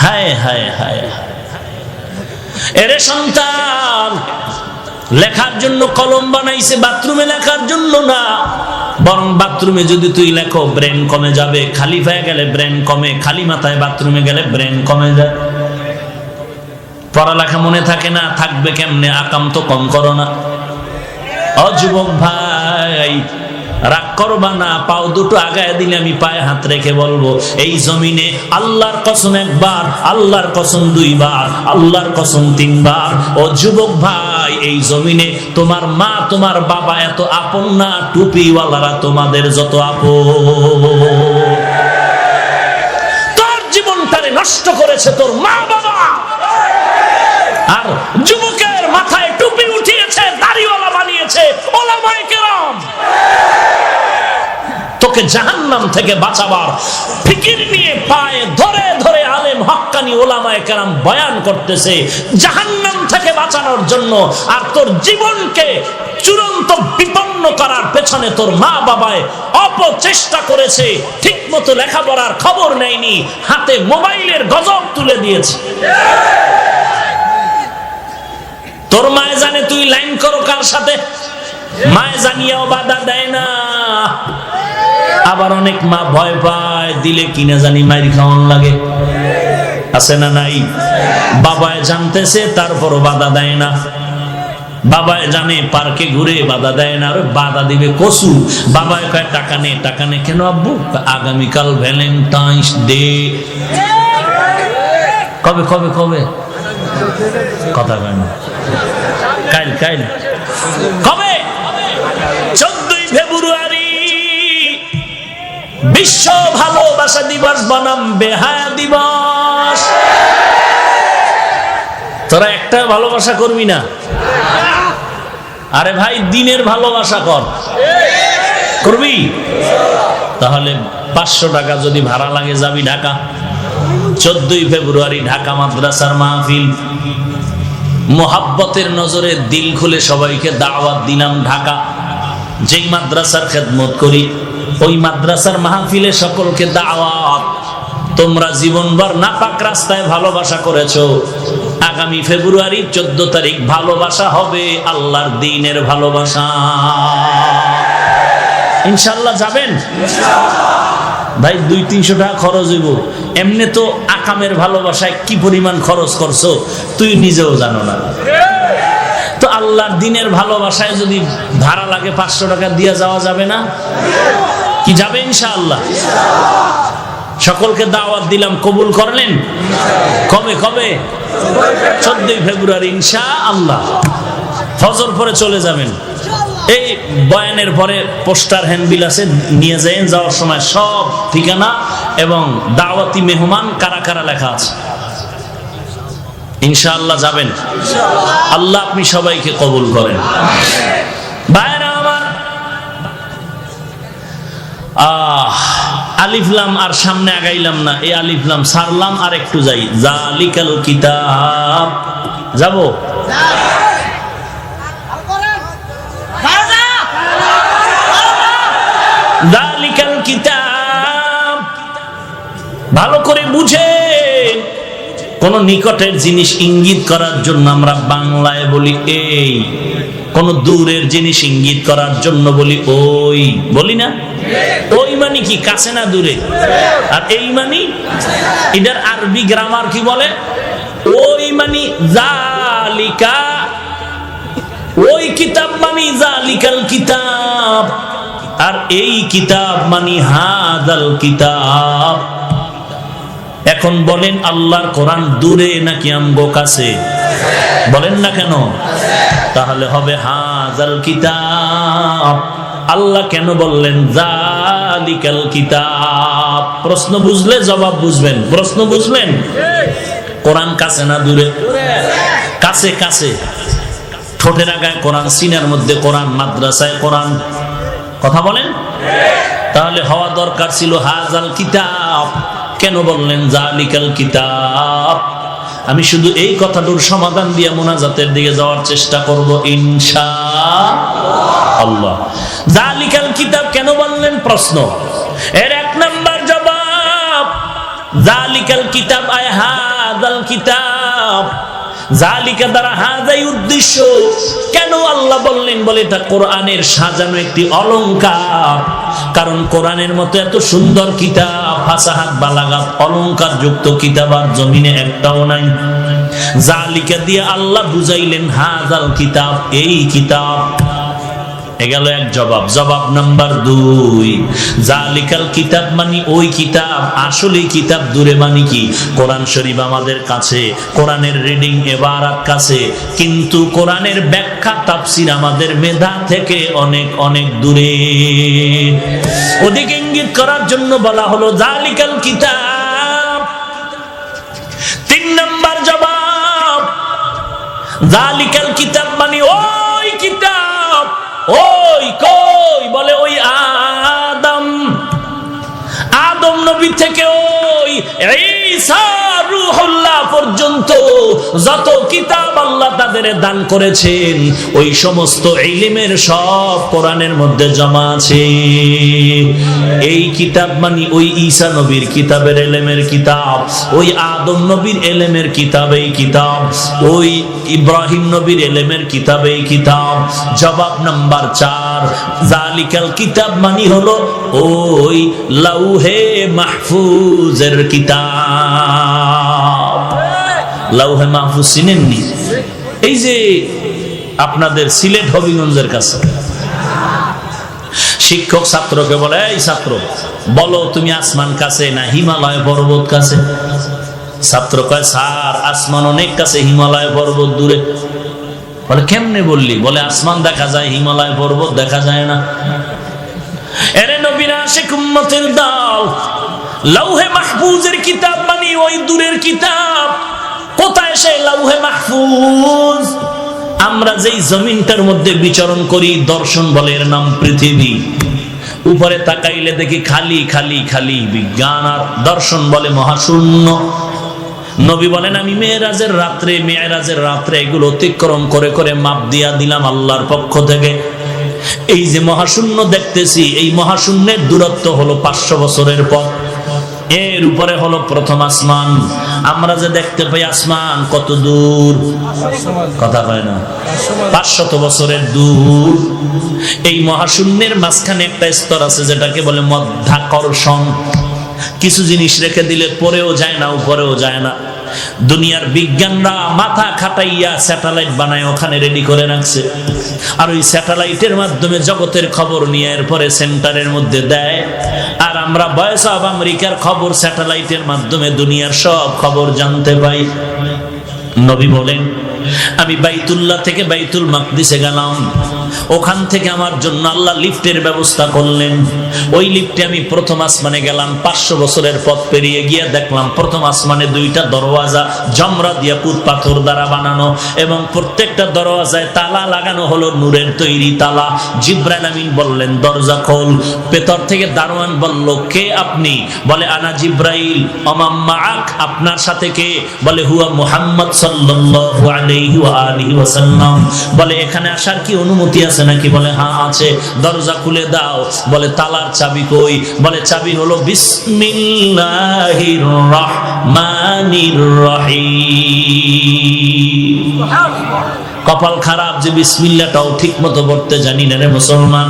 হায় হায় হায়, এরে সন্তান, লেখার জন্য কলম বানাইছে, বাথরুমে লেখার জন্য না। বরং বাথরুমে যদি তুই লেখো ব্রেন কমে যাবে, খালি হয়ে গেলে ব্রেন কমে, খালি মাথায় বাথরুমে গেলে ব্রেন কমে যায়। পড়ালেখা মনে থাকে না, থাকবে কেমনে? আকাম তো কম করো না। ও যুবক ভাই, রাগ করবা না, পাও দুটো আগায় দিলে আমি পায়ে হাত রেখে বলবো, এই জমিনে আল্লাহর কসম 1 বার, আল্লাহর কসম 2 বার, আল্লাহর কসম 3 বার। ও যুবক ভাই, এই জমিনে তোমার মা তোমার বাবা এত আপন না, টুপিওয়ালারা তোমাদের যত আপন। তোর জীবনটারে নষ্ট করেছে তোর মা বাবা, আর যুবকের মাথায় টুপি উঠিয়েছে, দাড়িওয়ালা বানিয়েছে ওলামায়ে কেরাম। তো কমকে জাহান্নাম থেকে বাঁচাবার ফিকির নিয়ে পায়ে ধরে ধরে আলেম হক্কানি ওলামায়ে কেরাম বয়ান করতেছে জাহান্নাম থেকে বাঁচানোর জন্য। আর তোর জীবনকে চূড়ান্ত বিপন্ন করার পেছনে তোর মা বাবায় অপচেষ্টা করেছে, ঠিক মতো লেখাপড়ার খবর নেয়নি, হাতে মোবাইলের গজব তুলে দিয়েছে। তোর মায়ে জানে তুই লাইন করো কার সাথে, মায়ে জানিয়াও বাধা দেয় না। আবার অনেক মা ভয় পায়, দিলে কিনা জানি মাইর খাওয়ান লাগে, আছে না নাই? বাবায় জানতেছে তারপরও বাধা দেয় না। বাবায় জানে পার্কে ঘুরে বাধা দেয় না, বাধা দিবে কসু। বাবায় কয় টাকা নে, টাকা নে। কেন আব্বু? আগামীকাল ভ্যালেন্টাইন্স ডে। কবে কবে কবে? কথা কয় না। কাইল কাইল কবে? 14ই ফেব্রুয়ারি বিশ্ব ভালোবাসা দিবস বনাম বেহায়া দিবস। তোরা একটা ভালোবাসা করবি না? আরে ভাই দিনের ভালোবাসা কর, করবি? তাহলে 500 টাকা যদি ভাড়া লাগে যাবি ঢাকা। 14ই ফেব্রুয়ারি ঢাকা মাদ্রাসার মাহফিল, মোহাব্বতের নজরে দিল খুলে সবাইকে দাওয়াত দিলাম ঢাকা। যেই মাদ্রাসার খেদমত করি ওই মাদ্রাসার মাহফিলে সকলকে দাওয়াত। তোমরা জীবনভর নাপাক রাস্তায় ভালোবাসা করেছো, আগামী ফেব্রুয়ারি 14 তারিখ ভালোবাসা হবে আল্লাহর দ্বীনের ভালোবাসা। ইনশাআল্লাহ যাবেন? ভাই 200-300 টাকা খরচ হইব। এমনি তো আকামের ভালোবাসায় কি পরিমাণ খরচ করছো তুই নিজেও জানো না। তো আল্লাহর দ্বীনের ভালোবাসায় যদি ভাড়া লাগে 500 টাকা দিয়ে যাওয়া যাবে না? কি যাবে? ইনশাআল্লাহ। সকলকে দাওয়াত দিলাম, কবুল করলেন? কবে কবে? 14ই ফেব্রুয়ারি ইনশাআল্লাহ। ফজর পরে চলে যাবেন। এই বয়ানের পরে পোস্টার হ্যান্ডবিল আছে, নিয়ে যাবেন। যাওয়ার সময় সব ঠিকানা এবং দাওয়াতি মেহমান কারা কারা লেখা আছে। ইনশাআল্লাহ যাবেন। আল্লাহ আপনি সবাইকে কবুল করেন। ভাইরা আমার, আলিফ লাম আর সামনে আগাইলাম না, এই আলিফ লাম সারলাম আর একটু যাই। জালিকাল কিতাব, যাবো? জালিকাল কিতাব ভালো করে বুঝে। কোন নিকটের জিনিস ইঙ্গিত করার জন্য আমরা বাংলায় বলি এই, কোন দূরের জিনিস ইঙ্গিত করার জন্য বলি ওই, বলি না? ওই মানে কি? কাছে না দূরে। আর এই মানে, এটার আরবি গ্রামার কি বলে? ওই মানে জালিকা, ওই কিতাব মানে জালিকাল কিতাব, আর এই কিতাব মানে হাদাল কিতাব। এখন বলেন আল্লাহর কোরআন দূরে নাকি আমগো কাছে? বলেন না কেন? তাহলে হবে হাদাল কিতাব। আল্লাহ কেন বললেন জালিকাল কিতাব? প্রশ্ন বুঝলে জবাব বুঝবেন। প্রশ্ন বুঝলেন? কোরআন কাছে না দূরে? কাছে কাছে। ঠোঁটের আগায় কোরআন, সিনার মধ্যে কোরআন, মাদ্রাসায় কোরআন। কথা বলেন? তাহলে হওয়া দরকার ছিল হাজাল কিতাব। কেন বললেন জালিকাল কিতাব? আমি শুধু এই কথাটার সমাধান দিয়ে মোনাজাতের দিকে যাওয়ার চেষ্টা করব ইনশাআল্লাহ। জালিকাল কিতাব কেন বললেন? প্রশ্ন। এর 1 নাম্বার জবাব, জালিকাল কিতাব আয় হাযাল কিতাব। জালিকা দ্বারা হাজাই উদ্দেশ্য। কেন আল্লাহ বললেন? বলে এটা কোরআনের সাজানো একটি অলংকার। কারণ কোরআনের মতো এত সুন্দর কিতাব, ফাসাহাত, বালাগাত, অলংকার যুক্ত কিতাব আর জমিনে একটাও নাই। জালিকা দিয়ে আল্লাহ বুঝাইলেন হাযাল কিতাব, এই কিতাব। গেল এক জবাব। জবাব নাম্বার 2, জালিকাল কিতাব মানে ওই কিতাব। আসলে কিতাব দূরে মানে কি? কোরআন শরীফ আমাদের কাছে, কোরআনের রিডিং এবারাত কাছে, কিন্তু কোরআনের ব্যাখ্যা তাফসীর আমাদের মেধা থেকে অনেক অনেক দূরে। ওদিকে ইঙ্গিত করার জন্য বলা হলো জালিকাল কিতাব। 3 নাম্বার জবাব, জালিকাল কিতাব মানে ওই কিতাব। ওই কই? বলে ওই আদম। আদম নবী থেকে ওই ঈসা রূহুল্লাহ পর্যন্ত যত কিতাব আল্লাহ তাদের দান করেছেন ওই সমস্ত ইলমের সব কোরআনের মধ্যে জমা আছে। এই কিতাব মানে ওই ঈসা নবীর কিতাবের ইলমের কিতাব, ওই আদম নবীর ইলমের কিতাব এই কিতাব, ওই ইব্রাহিম নবীর ইলমের কিতাব এই কিতাব। জবাব নাম্বার 4, জালিকাল কিতাব মানে হলো ওই লাউহে মাহফুজের কিতাব। লাউহে মাহফুজ চিনেননি? এই যে আপনাদের সিলেট হবিগঞ্জের কাছে শিক্ষক ছাত্রকে বলে, এই ছাত্র বলো তুমি আসমান কাছে না হিমালয় পর্বত কাছে? ছাত্র কয় স্যার আসমান অনেক কাছে, হিমালয় পর্বত দূরে। বলে কেমনে বললি? বলে আসমান দেখা যায়, হিমালয় পর্বত দেখা যায় না। এরে নবীর আশিক উম্মতের দল, লাউহে মাহফুজের কিতাব মানে ওই দূরের কিতাব। কোথায় সেই লাউহে মাহফুজ? আমরা যেই জমিনটার মধ্যে বিচরণ করি, দর্শন বলে এর নাম পৃথিবী। উপরে তাকাইলে দেখি খালি খালি খালি, বিজ্ঞান আর দর্শন বলে মহাশূন্য। নবী বলেন আমি মেরাজের রাত্রে এগুলো অতিক্রম করে করে মাপ দিয়া দিলাম আল্লাহর পক্ষ থেকে। এই যে মহাশূন্য দেখতেছি, এই মহাশূন্যের দূরত্ব হলো 500 বছরের পথ। এর উপরে হলো প্রথম আসমান। আমরা যে দেখতে পাই আসমান কত দূর, কথা কয় না, 500 বছরের দূর। এই মহাশূন্যের মাঝখানে একটা স্তর আছে যেটাকে বলে মধ্যাকর্ষণ। কিছু জিনিস রেখে দিলে পরেও যায় না, উপরেও যায় না। দুনিয়ার বিজ্ঞানরা মাথা খাটাইয়া স্যাটেলাইট বানায় ওখানে রেডি করে রাখছে, আর ওই স্যাটেলাইটের মাধ্যমে জগতের খবর নিয়ে এরপরে সেন্টারের মধ্যে দেয়। আর আমরা ভয়েস অফ আমেরিকার খবর স্যাটেলাইটের মাধ্যমে দুনিয়ার সব খবর জানতে পাই। নবী বলেন আমি বাইতুল্লাহ থেকে বাইতুল মাকদিসে গেলাম, ওখান থেকে আমার জন্য আল্লাহ লিফটের ব্যবস্থা করলেন। ওই লিফটে আমি প্রথম আসমানে গেলাম। 500 বছরের পথ পেরিয়ে গিয়ে দেখলাম প্রথম আসমানে 2টা দরওয়াজা জমরাত ইয়াকুত পাথর দ্বারা বানানো, এবং প্রত্যেকটা দরওয়াজায় তালা লাগানো হলো নূরের তৈরি তালা। জিবরাইল আমিন বললেন দরজা খোল। ভেতর থেকে দারোয়ান বলল কে আপনি? বলে আনা জিবরাইল। ওমান মাআক, আপনার সাথে কে? বলে হুয়া মুহাম্মদ সাল্লাল্লাহু আলাইহি ওয়া আলিহি ওয়াসাল্লাম। বলে এখানে আসার কি অনুমতি আছে নাকি? বলে হ্যাঁ আছে। দরজা খুলে দাও। বলে তালার চাবি কই? বলে চাবি হলো বিসমিল্লাহির রহমানির রহিম। কপাল খারাপ যে বিসমিল্লাহটাও ঠিক মতো পড়তে জানি না রে মুসলমান।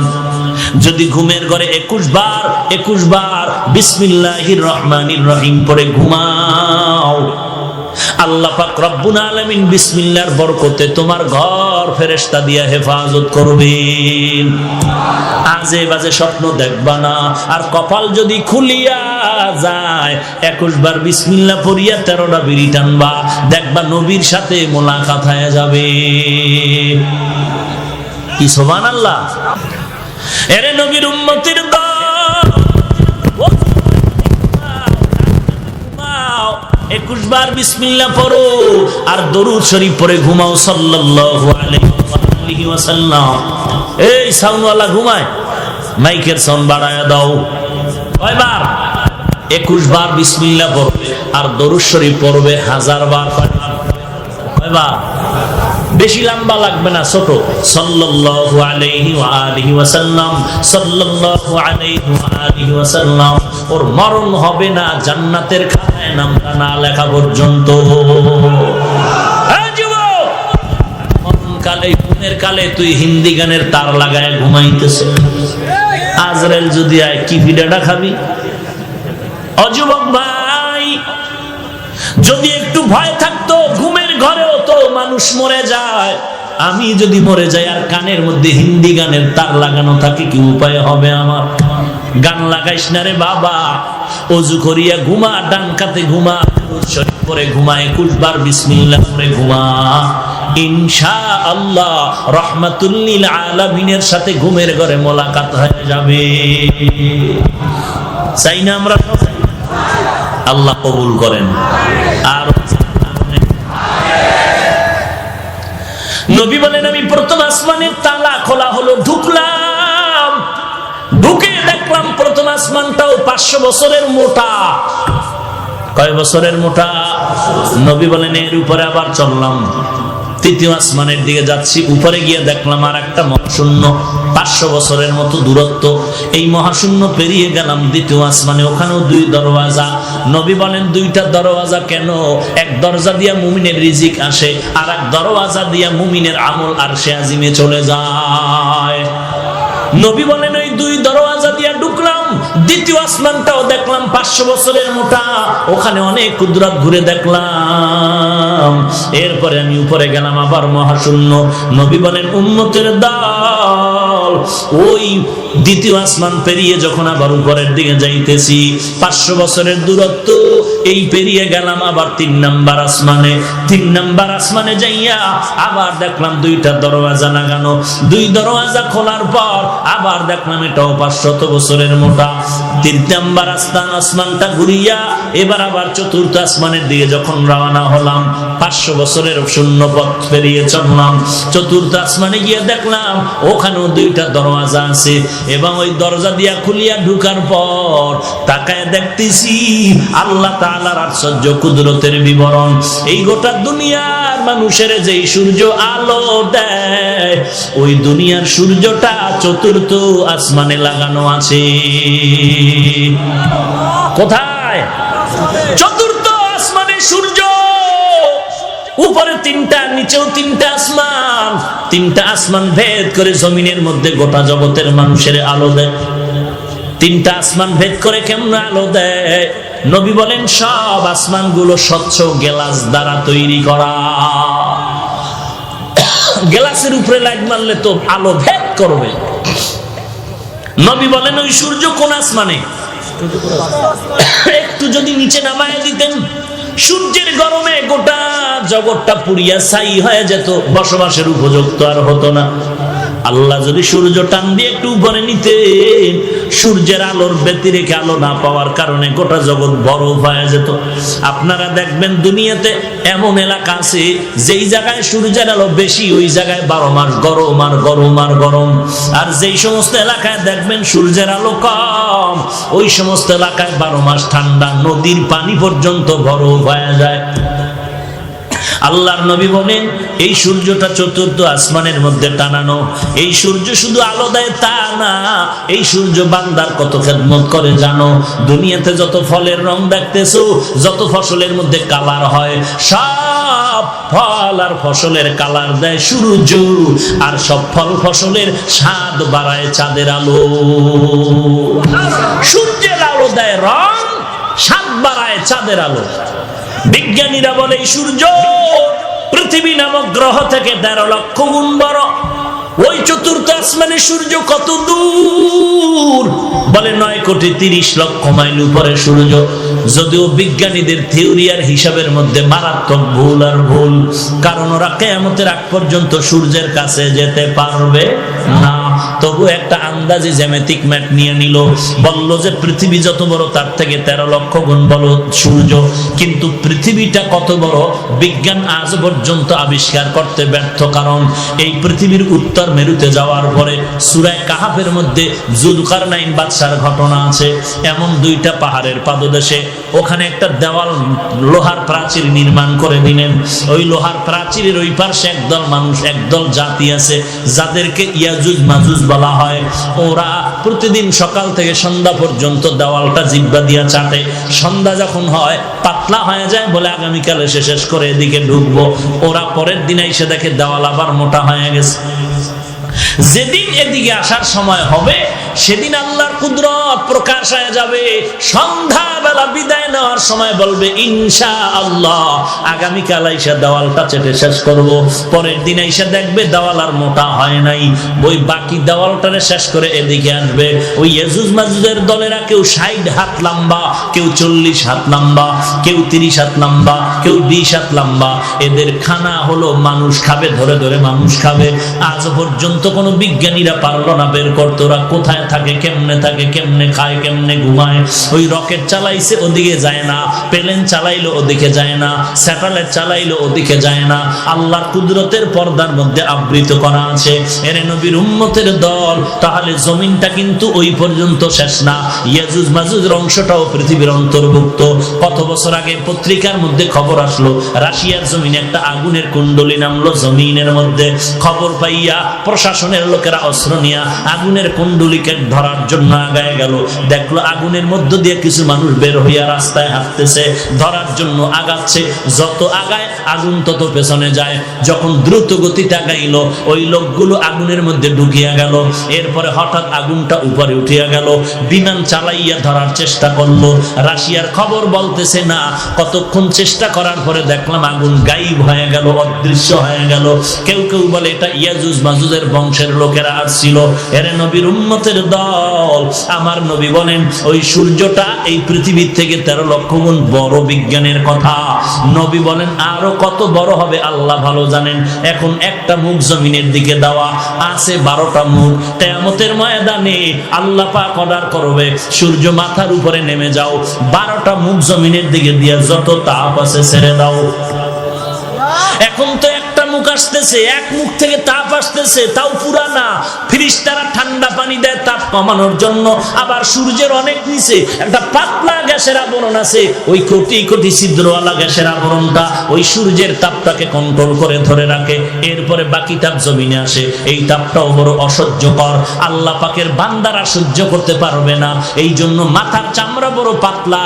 যদি ঘুমের ঘরে 21 বার বিসমিল্লাহির রহমানির রহিম পড়ে ঘুমাও, আল্লাহ পাক রব্বুল আলামিন বিসমিল্লাহর বরকতে তোমার ঘর ফেরেশতা দিয়া হেফাজত করবেন। আজে বাজে স্বপ্ন দেখবা না। আর কপাল যদি খুলিয়া যায় 21 বার বিসমিল্লাহ পড়িয়া 13টা বিড়ি টানবা, দেখবা নবীর সাথে মোলাকাত হয়ে যাবে। কি সুবহানাল্লাহ। এরে নবীর উম্মতের দল, 21 বার বিসমিল্লাহ পড়ো আর দরুদ শরীফ পড়ে ঘুমাও সাল্লাল্লাহু আলাইহি ওয়াসাল্লাম। এই সাউন্ডওয়ালা ঘুমায়, মাইকের সাউন্ড বাড়ায়া দাও। কয়বার? 21 বার বিসমিল্লাহ পড়বে আর দরুদ শরীফ পড়বে 1000 বার। কয়বার? বেশি লম্বা লাগবে না, ছোট। সাল্লাল্লাহু আলাইহি ওয়া আলিহি ওয়াসাল্লাম, সাল্লাল্লাহু আলাইহি ওয়া আলিহি ওয়াসাল্লাম। ওর মরণ হবে না জান্নাতের খাতায় নামটা না লেখা পর্যন্ত। এই যুবক, মরণকালে ঘুমের কালে তুই হিন্দি গানের তার লাগায় ঘুমাইতেছ। আজরাইল যদি আয় কি পিঠাটা খাবি? ও যুবক ভাই, যদি একটু ভয় থাকতো, ঘুমের ঘরেও তো মানুষ মরে যায়। আমি যদি মরে যাই আর কানের মধ্যে হিন্দি গানের তার লাগানো থাকে, কি উপায় হবে আমার? গান লাগাইস না রে বাবা, ওযু করিয়া ঘুমা, ডান কাতে ঘুমা, শরীফ পরে ঘুমা, 21 বার বিসমিল্লাহ পরে ঘুমা। ইনশাআল্লাহ রাহমাতুল লিল আলামিনের সাথে ঘুমের ঘরে মোলাকাত হয়ে যাবে। চাই না আমরা? আল্লাহ কবুল করেন। আর নবী বলেন আমি প্রথম আসমানের তালা খোলা হলো, ঢুকলাম, ঢুকে দেখলাম প্রথম আসমানটাও 500 বছরের মোটা। কয় বছরের মোটা? নবী বলেন এর উপরে আবার চললাম, তৃতীয় আসমানের দিকে যাচ্ছি, উপরে গিয়ে দেখলাম আর একটা মহাশূন্য, 500 বছরের মতো দূরত্ব। এই মহাশূন্য পেরিয়ে গেলাম দ্বিতীয় আসমানে, ওখানেও 2 দরওয়াজা। নবী বলেন 2টা দরওয়াজা কেন? এক দরজা দিয়া মুমিনের রিজিক আসে, আর এক দরওয়াজা দিয়া মুমিনের আমল আরশে আজিমে চলে যায়। নবী বলেন ওই 2 দরওয়াজা দিয়া ঢুকলাম, দ্বিতীয় আসমানটাও দেখলাম 500 বছরের মোটা, ওখানে অনেক কুদরত ঘুরে দেখলাম। এরপরে আমি উপরে গেলাম আবার মহাশূন্য। নবী বলেন উম্মতের দল ওই দ্বিতীয় আসমান পেরিয়ে যখন আবার উপরের দিকে যাইতেছি, 500 বছরের দূরত্ব এই পেরিয়ে গেলাম আবার 3 নাম্বার আসমানে। 3 নাম্বার আসমানে যাইয়া আবার দেখলাম 2টা দরওয়াজা লাগানো। 2 দরওয়াজা খোলার পর আবার দেখলাম এটাও 500 বছরের মোটা। 3 নাম্বার আসমানটা ঘুরিয়া এবার আবার 4র্থ আসমানের দিকে যখন রওনা হলাম, 500 বছরের শূন্য পথ পেরিয়ে চললাম। 4র্থ আসমানে গিয়ে দেখলাম ওখানেও 2টা দরওয়াজা আছে, এবং ওই দরজা দিয়া খুলিয়া ঢুকার পর তাকায় দেখতেছি আল্লাহ তাআলার আশ্চর্য কুদরতের বিবরণ। এই গোটা দুনিয়ার মানুষের যেই সূর্য আলো দেয়, ওই দুনিয়ার সূর্যটা 4র্থ আসমানে লাগানো আছে। কোথায়? 4র্থ আসমানে সূর্য। উপরে 3টা, নিচেও 3টা আসমান। 3টা আসমান ভেদ করে জমিনের মধ্যে গোটা জগতের মানুষের আলো দেয়। 3টা আসমান ভেদ করে কেমন আলো দেয়? নবী বলেন সব আসমানগুলো স্বচ্ছ গ্লাস দ্বারা তৈরি করা। গ্লাসের উপরে লাইট মারলে তো আলো ভেদ করবে। নবী বলেন ওই সূর্য কোন আসমানে? একটু যদি নিচে নামায় দিতেন, সূর্যের গরমে গোটা জগৎটা পুড়িয়া ছাই হয়ে যেত, বসবাসের উপযুক্ত আর হতো না। আল্লাহ যদি সূর্য টান দিয়ে একটু উপরে নিতেন, সূর্যের আলোর ব্যতিরেকে আলো না পাওয়ার কারণে গোটা জগৎ বরফ হয়ে যেত। আপনারা দেখবেন দুনিয়াতে এমন এলাকা আছে যেই জায়গায় সূর্যের আলো বেশি, ওই জায়গায় 12 মাস গরম আর গরম আর গরম। আর যেই সমস্ত এলাকায় দেখবেন সূর্যের আলো কম, ওই সমস্ত এলাকায় 12 মাস ঠান্ডা, নদীর পানি পর্যন্ত বরফ হয়ে যায়। আল্লাহর নবী বলেন এই সূর্যটা 4র্থ আসমানের মধ্যে টানানো। এই সূর্য শুধু আলো দেয় তা না, এই সূর্য বান্দার কত খেদমত করে জানো? দুনিয়াতে যত ফলের রং দেখতেছো, যত ফসলের মধ্যে কালার হয়, সব ফল আর ফসলের কালার দেয় সূর্য, আর সব ফল ফসলের স্বাদ বাড়ায় চাঁদের আলো। সূর্যের আলো দেয় রং, স্বাদ বাড়ায় চাঁদের আলো। বিজ্ঞানীরা বলে এই সূর্য পৃথিবী নামক গ্রহ থেকে 13 লক্ষ গুণ বড়। ওই 4র্থ আসমানের সূর্য কত দূর? বলে 9,30,00,000 মাইল উপরে সূর্য। যদিও বিজ্ঞানীদের থিওরি আর হিসাবের মধ্যে মারাত্মক ভুল আর ভুল, কারণ ওরা কিয়ামতের আগ পর্যন্ত সূর্যের কাছে যেতে পারবে না। তবু একটা আন্দাজে জ্যামিতিক ম্যাট নিয়ে নিল, বলল যে পৃথিবী যত বড় তার থেকে 13 লক্ষ গুণ বড় সূর্য। কিন্তু পৃথিবীটা কত বড় বিজ্ঞান আজ পর্যন্ত আবিষ্কার করতে ব্যর্থ, কারণ এই পৃথিবীর উত্তর মেরুতে যাওয়ার পরে সূরা কাহাফের মধ্যে যুলকারনাইন বাদশার ঘটনা আছে। এমন 2টা পাহাড়ের পাদদেশে ওখানে একটা দেওয়াল, লোহার প্রাচীর নির্মাণ করে দিলেন। ওই লোহার প্রাচীরের ওই পাশে একদল মানুষ, একদল জাতি আছে যাদেরকে ইয়াজুজ মাজুজ বলা হয়। ওরা প্রতিদিন সকাল থেকে সন্ধ্যা পর্যন্ত দেওয়ালটা জিহ্বা দিয়া চাটে। সন্ধ্যা যখন হয় পাতলা হয়ে যায়, বলে আগামীকাল এসে শেষ করে এদিকে ঢুকবো। ওরা পরের দিন এসে দেখে দেওয়াল আবার মোটা হয়ে গেছে। যেদিন এদিকে আসার সময় হবে সেদিন আল্লাহর কুদরত প্রকাশ হয়ে যাবে। সন্ধ্যা বেলা বিদায় নেওয়ার সময় বলবে ইনশাআল্লাহ আগামীকাল আইসা দেওয়ালটা চেটে শেষ করব। পরের দিন আইসা দেখবে দেওয়াল আর মোটা হয় নাই, ওই বাকি দেওয়ালটারে শেষ করে এদিকে আসবে। ওই ইয়াজুজ মাজুজের দলেরা কেউ 60 হাত লম্বা, কেউ 40 হাত লম্বা, কেউ 30 হাত লম্বা, কেউ 20 হাত লম্বা। এদের খানা হলো মানুষ খাবে, ধরে ধরে মানুষ খাবে। আজ পর্যন্ত কোনো বিজ্ঞানীরা পারলো না বের করতে ওরা কোথায় থাকে, কেমনে খায়, কেমনে ঘুমায়। ওই রকেট চালাইছে ওদিকে যায় না, প্লেন চালাইলো ওদিকে যায় না, স্যাটেলাইট চালাইলো ওদিকে যায় না। আল্লাহর কুদরতের পর্দার মধ্যে আবৃত করা আছে। এর নবীর উম্মতের দল, তাহলে জমিনটা কিন্তু ওই পর্যন্ত শেষ না। ইয়াজুজ মাজুজের অংশটাও পৃথিবীর অন্তর্ভুক্ত। কত বছর আগে পত্রিকার মধ্যে খবর আসলো, রাশিয়ার জমিনে একটা আগুনের কুণ্ডলী নামলো জমিনের মধ্যে। খবর পাইয়া প্রশাসনের লোকেরা অস্ত্র নিয়ে আগুনের কুণ্ডলীকে ধরার জন্য আগায় গেল। দেখলো আগুনের মধ্য দিয়ে কিছু মানুষ বের হইয়া রাস্তায় হাঁটতেছে, ধরার জন্য আগাচ্ছে। যত আগায় আগুন তত পেছনে যায়। যখন দ্রুত গতিতে আগাইলো, ওই লোকগুলো আগুনের মধ্যে ঢুকিয়া গেল। এরপরে হঠাৎ আগুনটা উপরে উঠিয়া গেল। বিমান চালাইয়া ধরার চেষ্টা করলো। রাশিয়ার খবর বলতেছে না, কতক্ষণ চেষ্টা করার পরে দেখলাম আগুন গায়েব হয়ে গেল, অদৃশ্য হয়ে গেল। কেউ কেউ বলে এটা ইয়াজুজ মাজুজের বংশের লোকেরা আসছিল। এর নবীর উম্মতের দল, আমার নবী বলেন ওই সূর্যটা এই পৃথিবীর থেকে 13 লক্ষ গুণ বড়। বিজ্ঞানের কথা। নবী বলেন আরো কত বড় হবে আল্লাহ ভালো জানেন। এখন একটা মুখ জমিনের দিকে দেওয়া আছে, 12টা মুখ। কিয়ামতের ময়দানে আল্লাহ পাক অর্ডার করবে, সূর্য মাথার উপরে নেমে যাও, 12টা মুখ জমিনের দিকে দিয়ে যত তাপ আছে ছেড়ে দাও। এখন তো একটা মুখ আসতেছে, এক মুখ থেকে তাপ আসতেছে, তাও পুরা না। ফিরিস্তারা ঠান্ডা পানি দেয় তাপ কমানোর জন্য। আবার সূর্যের অনেক নিচে একটা পাতলা গ্যাসের আবরণ আছে, ওই কোটি কোটি ছিদ্রওয়ালা গ্যাসের আবরণটা ওই সূর্যের তাপটাকে কন্ট্রোল করে ধরে রাখে। এরপরে বাকি তাপ জমিনে আসে। এই তাপটাও বড় অসহ্যকর, আল্লাহ পাকের বান্দারা সহ্য করতে পারবে না। এই জন্য মাথার চামড়া বড় পাতলা।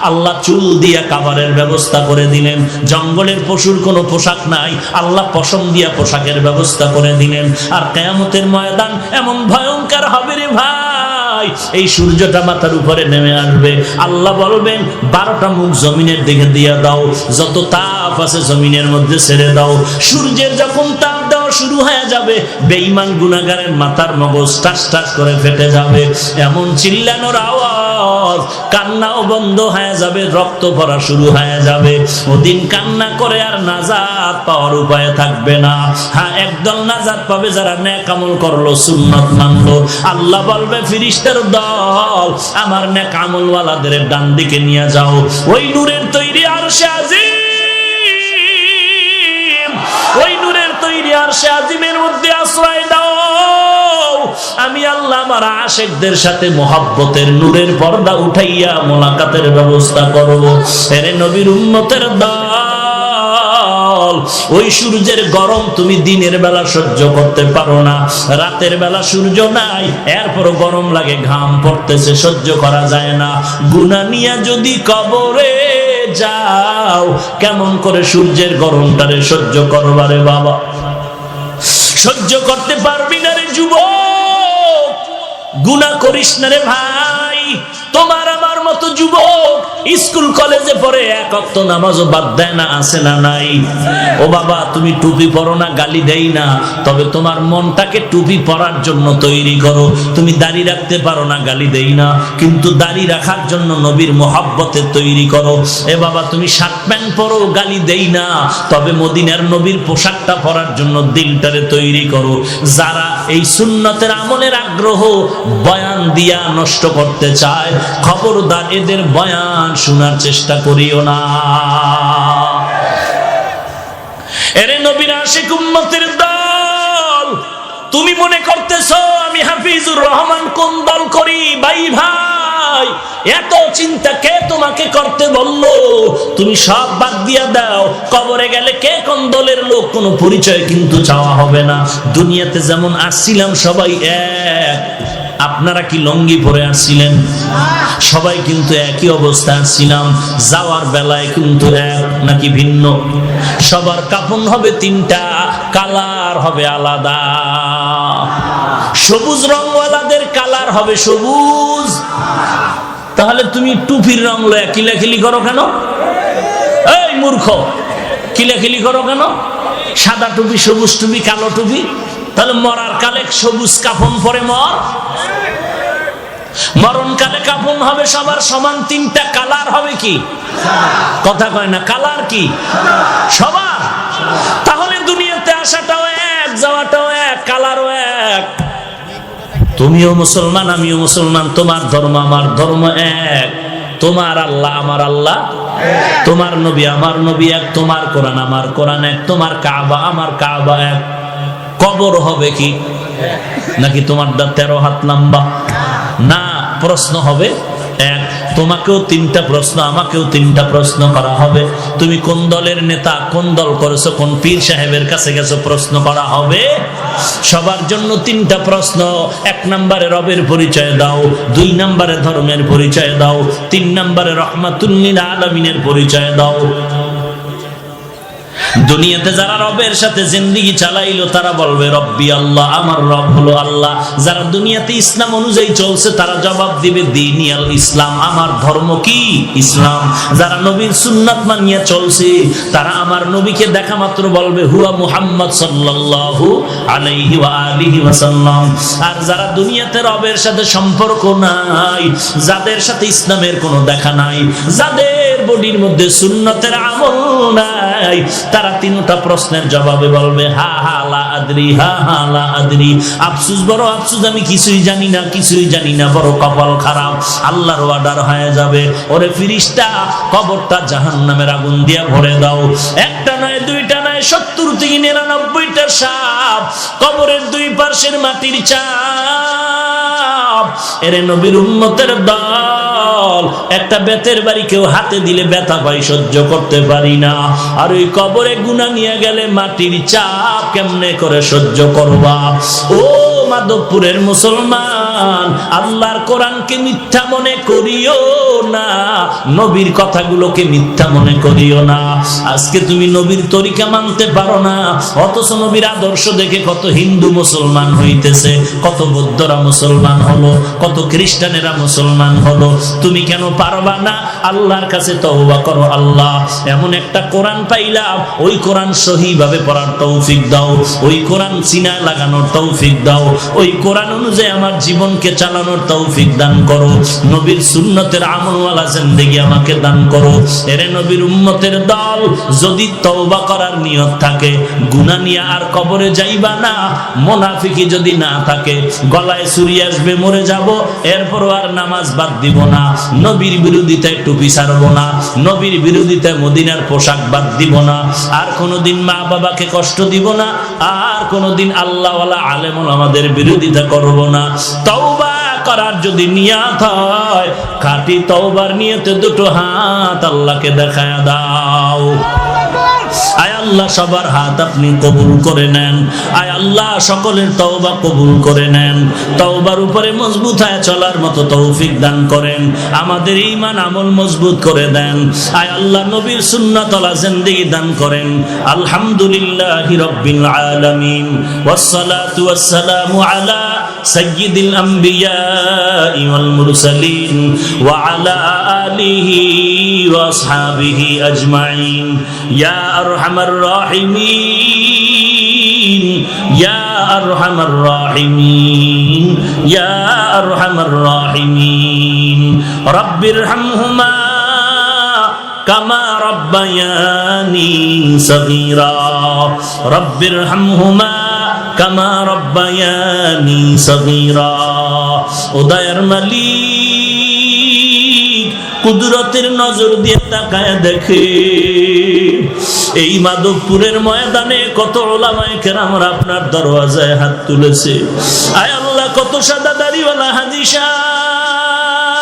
আল্লাহ চুল দিয়া কাভারের ব্যবস্থা করে দিলেন। জঙ্গলের পশুর কোনো পোশাক নাই, আল্লাহ পশম দিয়া পোশাকের ব্যবস্থা করে দিলেন। আর কিয়ামতের ময়দান এমন ভয়ঙ্কর হবে রে ভাই, এই সূর্যটা মাথার উপরে নেমে আসবে। আল্লাহ বলবেন 12টা মুখ জমিনের দিকে দিয়ে দাও, যত তাপ আছে জমিনের মধ্যে ছেড়ে দাও। সূর্যের যখন তাপ দেওয়া শুরু হয়ে যাবে, বেঈমান গুনাহগারের মাথার মগজ টাস টাস করে ফেটে যাবে। এমন চিল্লানোর আওয়াজ, কান্নাও বন্ধ হয়ে যাবে, রক্ত পড়া শুরু হয়ে যাবে। ওদিন কান্না করে আর নাজাত পাওয়ার উপায় থাকবে না। হ্যাঁ, একদল নাজাত পাবে যারা নেক আমল করলো, সুন্নাত মানলো। আল্লাহ বলবে ফেরেশতার দল, আমার নেক আমলওয়ালাদের ডান দিকে নিয়ে যাও, ওই নূরের তৈরি আরশে আজিম, ওই নূরের তৈরি আরশে আজিমের মধ্যে আশ্রয় দাও। আমি আল্লাহ আমার আশিকদের সাথে মোহাব্বতের নূরের পর্দা উঠাইয়া মোলাকাতের ব্যবস্থা করব। এর নবীর উম্মতের দল, ওই সূর্যের গরম তুমি দিনের বেলা সহ্য করতে পারো না, রাতের বেলা সূর্য নাই, এরপরও গরম লাগে, ঘাম পড়তেছে, সহ্য করা যায় না। গুনাহ নিয়া যদি কবরে যাও, কেমন করে সূর্যের গরমটারে সহ্য করবারে বাবা? সহ্য করতে পারবি না রে যুবক, গুনাহ করিস না রে ভাই। তোমার আমার মতো যুবক স্কুল কলেজে পড়ে এক ওয়াক্ত নামাজও বাদ দেয় না, আছে না নাই? ও বাবা, তুমি টুপি পরো না, গালি দেই না, তবে তোমার মনটাকে টুপি পরার জন্য তৈরি করো। তুমি দাড়ি রাখতে পারো না, গালি দেই না, কিন্তু দাড়ি রাখার জন্য নবীর মোহাব্বতে তৈরি করো। এ বাবা, তুমি শার্ট প্যান্ট পরো, গালি দেই না, তবে মদিনার নবীর পোশাকটা পরার জন্য দিলটারে তৈরি করো। যারা এই সুন্নতের আমলের আগ্রহ বয়ান দিয়া নষ্ট করতে চায়, খবরদার এদের বয়ান শোনার চেষ্টা করিও না। এরে নবীর আশিক উম্মতের দল, তুমি মনে করতেছো আমি হাফিজুর রহমান কোন দল করি? ভাই ভাই, এত চিন্তা কে তোমাকে করতে বললো? তুমি সব বাদ দিয়া দাও। কবরে গেলে কে কোন দলের লোক কোনো পরিচয় কিন্তু চাওয়া হবে না। দুনিয়াতে যেমন আসছিলাম সবাই এক। আপনারা কি লঙ্গি পরে আসছিলেন? সবাই কিন্তু একই অবস্থা আসছিলাম। যাওয়ার বেলায় কিন্তু এক নাকি ভিন্ন? সবার কাফন হবে 3টা, কালার হবে আলাদা। সবুজ রংওয়ালাদের কালার হবে সবুজ। তাহলে তুমি টুপির রং লয়া কিলাকিলি করো কেন? এই মূর্খ, কিলাকিলি করো কেন? সাদা টুপি, সবুজ টুপি, কালো টুপি। তাহলে মরার কালে সবুজ কাফন পরে মর, মরণ কালে কাফন হবে সবার সমান। 3টা কালার হবে কি? কথা কয় না, কালার কি সবার? তাহলে দুনিয়াতে আসাটাও এক, যাওয়াটাও এক, কালারও এক। তো তুমিও মুসলমান আমিও মুসলমান, তোমার ধর্ম আমার ধর্ম এক, তোমার আল্লাহ আমার আল্লাহ, তোমার নবী আমার নবী এক, তোমার কোরআন আমার কোরআন এক, তোমার কাবা আমার কাবা এক। কবর হবে কি নাকি তোমারটা 13 হাত লম্বা? না, প্রশ্ন হবে এক। তোমাকেও 3টা প্রশ্ন, আমাকেও 3টা প্রশ্ন করা হবে। তুমি কোন দলের নেতা, কোন দল করেছো, কোন পীর সাহেবের কাছে গেছো, প্রশ্ন করা হবে। সবার জন্য 3টা প্রশ্ন। 1 নম্বরে রবের পরিচয় দাও, 2 নম্বরে ধর্মের পরিচয় দাও, 3 নম্বরে রহমাতুল লিল আলামিনের পরিচয় দাও। দুনিয়াতে যারা রবের সাথে জিন্দেগি চালাইলো তারা বলবে রব্বি আল্লাহ, আমার রব হলো আল্লাহ। যারা দুনিয়াতে ইসলাম অনুযায়ী চলছে তারা জবাব দিবে দীনি আল ইসলাম, আমার ধর্ম কি ইসলাম। যারা নবীর সুন্নাত মানিয়া চলছে তারা আমার নবীকে দেখা মাত্র বলবে হুয়া মুহাম্মদ সাল্লাল্লাহু আলাইহি ওয়া আলিহি ওয়াসাল্লাম। আর যারা দুনিয়াতে রবের সাথে সম্পর্ক নাই, যাদের সাথে ইসলামের কোনো দেখা নাই, যাদের বডির মধ্যে সুন্নতের আমল নাই, তারা 3টা প্রশ্নের জবাবে বলবে হা হা লা আদরি, হা হা লা আদরি। আফসোস, বড় আফসোস, আমি কিছুই জানি না, কিছুই জানি না, বড় কপাল খারাপ। আল্লাহর অর্ডার হয়ে যাবে, ওরে ফেরেশতা কবরটা জাহান্নামের আগুন দিয়া ভরে দাও। একটা নয়, 2টা নয়, 70 থেকে 99টা সাপ কবরের 2 পাশের মাটির চাপ। এরে নবীর উম্মতের দল, একটা বেতের বাড়ি কেউ হাতে দিলে ব্যথা পাই, সহ্য করতে পারি না। আর ওই কবরে গুনাহ নিয়ে গেলে মাটির চাপ কেমনে করে সহ্য করবা? ও মাধবপুরের মুসলমান, আল্লাহর কোরআনকে মিথ্যা মনে করিও না, নবীর কথাগুলোকে মিথ্যা মনে করিও না। আজকে তুমি নবীর তরিকা মানতে পারো না, অথচ নবীর আদর্শ দেখে কত হিন্দু মুসলমান হইতেছে, কত বৌদ্ধরা মুসলমান হলো, কত খ্রিস্টানেরা মুসলমান হলো। তুমি কেন পারবা না? আল্লাহর কাছে তওবা করো, আল্লাহ এমন একটা কোরআন পাইলাম, ওই কোরআন সহিভাবে পড়ার তৌফিক দাও, ওই কোরআন সিনা লাগানোর তৌফিক দাও, ওই কোরআন অনুযায়ী আমার জীবনকে চালানোর তৌফিক দান করো, নবীর সুন্নতের আমলওয়ালা জিন্দেগি আমাকে দান করো। এরে নবীর উম্মতের দল, যদি তওবা করার নিয়ত থাকে, গুনাহ নিয়ে আর কবরে যাইবা না। মুনাফিকি যদি না থাকে, গলায় ছুরি আসবে মরে যাব, এরপর আর নামাজ বাদ দিব না, নবীর বিরোধিতায় টুপি ছাড়ব না, নবীর বিরোধিতায় মদিনার পোশাক বাদ দিব না, আর কোনোদিন মা বাবাকে কষ্ট দিব না, আর কোনোদিন আল্লাহওয়ালা আলেম ওলামাদের বিরোধিতা করব না। তওবা করার যদি নিয়ত হয়, খাঁটি তওবার নিয়তে 2টো হাত আল্লাহকে দেখায়া দাও। আয় আল্লাহ, সবার হাত আপনি কবুল করে নেন। আয় আল্লাহ, সকলের তওবা কবুল করে নেন। তওবার উপরে মজবুত হয়ে চলার মতো তৌফিক দান করেন। আমাদের ঈমান আমল মজবুত করে দেন। আয় আল্লাহ, নবীর সুন্নাতওয়ালা জিন্দেগি দান করেন। আলহামদুলিল্লাহি রাব্বিল আলামিন, ওয়াসসালাতু ওয়াসসালামু আলা সাইয়্যিদিল আমবিয়া ওয়াল মুরসালিন ওয়া আলা আলিহি ওয়া আসহাবিহি আজমাইন। ইয়া আরহামার রাহিমিন, ইয়া আরহামার রাহিমিন, ইয়া আরহামার রাহিমিন। রব্বিরহামহুমা কামা রব্বায়ানি সগীরা, রব্বিরহামহুমা কামা রব্বায়ানি সগীরা। ও দয়ার মালিক, কুদরতের নজর দিয়ে তাকায় দেখে এই মাধবপুরের ময়দানে কত উলামায়ে কেরামরা আপনার দরওয়াজায় হাত তুলেছে। আয় আল্লাহ, কত সাদা দাড়িওয়ালা হাজী সাহেব,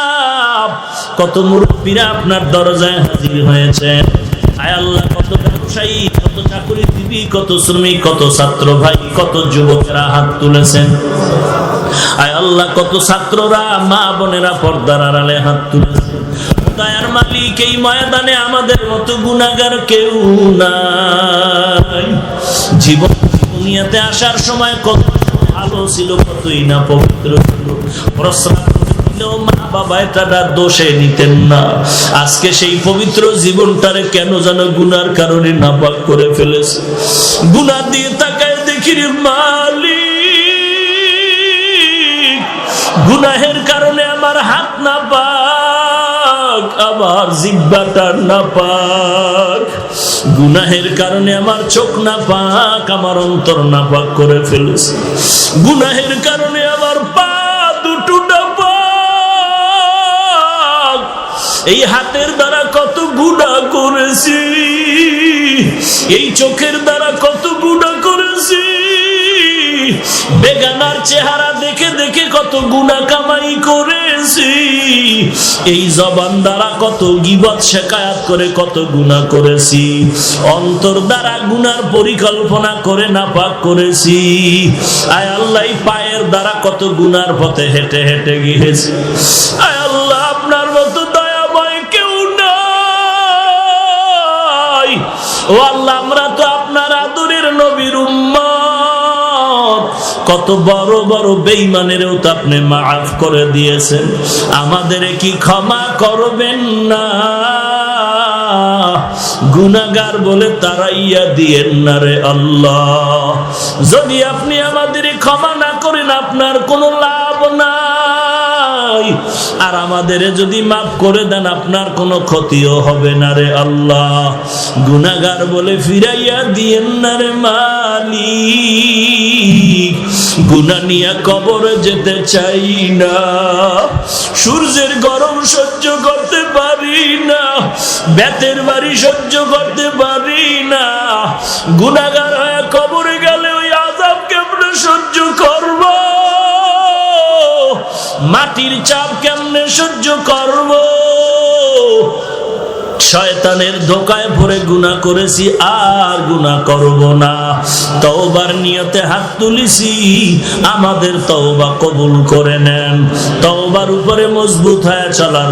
কত মুরব্বীরা আপনার দরজায় হাজির হয়েছে। আয় আল্লাহ, কত ব্যবসায়ী, কত চাকরিজীবী, কত শ্রমিক, কত ছাত্র ভাই, কত যুবকেরা হাত তুলেছেন। আয় আল্লাহ, কত ছাত্ররা, মা বোনেরা পর্দার আড়ালে হাত তুলেছে। দয়ার মালিক, এই ময়দানে আমাদের মতো গুনাহগার কেউ নাই। জীবন দুনিয়াতে আসার সময় কত ভালো ছিল, কতই না পবিত্র ছিল, প্রস্রাব মা বাবা এটা দোষে নিতেন না। আজকে সেই পবিত্র জীবনটারে কেন যেন গুনার কারণে নাপাক করে ফেলেছে। গুনাহ দিয়ে তাকায় দেখি রে মালিক, গুনাহের কারণে আমার হাত নাপাক, আমার জিহ্বাটা নাপাক, গুনাহের কারণে আমার চোখ নাপাক, আমার অন্তর নাপাক করে ফেলেছে। গুনাহের কারণে আমার পা এই হাতের দ্বারা কত গুনাহ করেছি, এই চোখের দ্বারা কত গুনাহ করেছি, বেগানার চেহারা দেখে দেখে কত গুনাহ কামাই করেছি, এই জবান দ্বারা কত গীবত শিকায়াত করে কত গুনাহ করেছি, অন্তর দ্বারা গুনার পরিকল্পনা করে নাপাক করেছি। আয় আল্লাহ, এই পায়ের দ্বারা কত গুনার পথে হেঁটে হেঁটে গিয়েছি। আয় আল্লাহ, আপনার মতো দয়াময় কেউ নাই। ও আল্লাহ, আমরা তো আপনার আদরের নবীর উম্মত, কত বড় বড় বেঈমানেরও তো আপনি মাফ করে দিয়েছেন, আমাদের কি ক্ষমা করবেন না? গুনাহগার বলে তাড়াইয়া দিয়েন না রে আল্লাহ। যদি আপনি আমাদের ক্ষমা না করেন আপনার কোনো লাভ নাই, আর আমাদের যদি মাফ করে দেন আপনার কোনো ক্ষতিও হবে না রে আল্লাহ। গুনাহগার বলে ফিরাইয়া দিয়েন না রে মালিক। গুনাহ নিয়ে কবরে যেতে চাই না, সূর্যের গরম সহ্য করতে পারি না, বেতের বাড়ি সহ্য করতে পারি না। গুনাহগার হয়ে কবরে গেলে ওই আযাব কেমনে সহ্য করব? মাটির চাপ কেমনে সহ্য করব? শয়তানের ধোকায় পড়ে গুনাহ করেছি, আর গুনাহ করব না। তওবার নিয়তে হাত তুলিছি, আমাদের তওবা কবুল করে নেন। তওবার উপরে মজবুত হয়ে চলার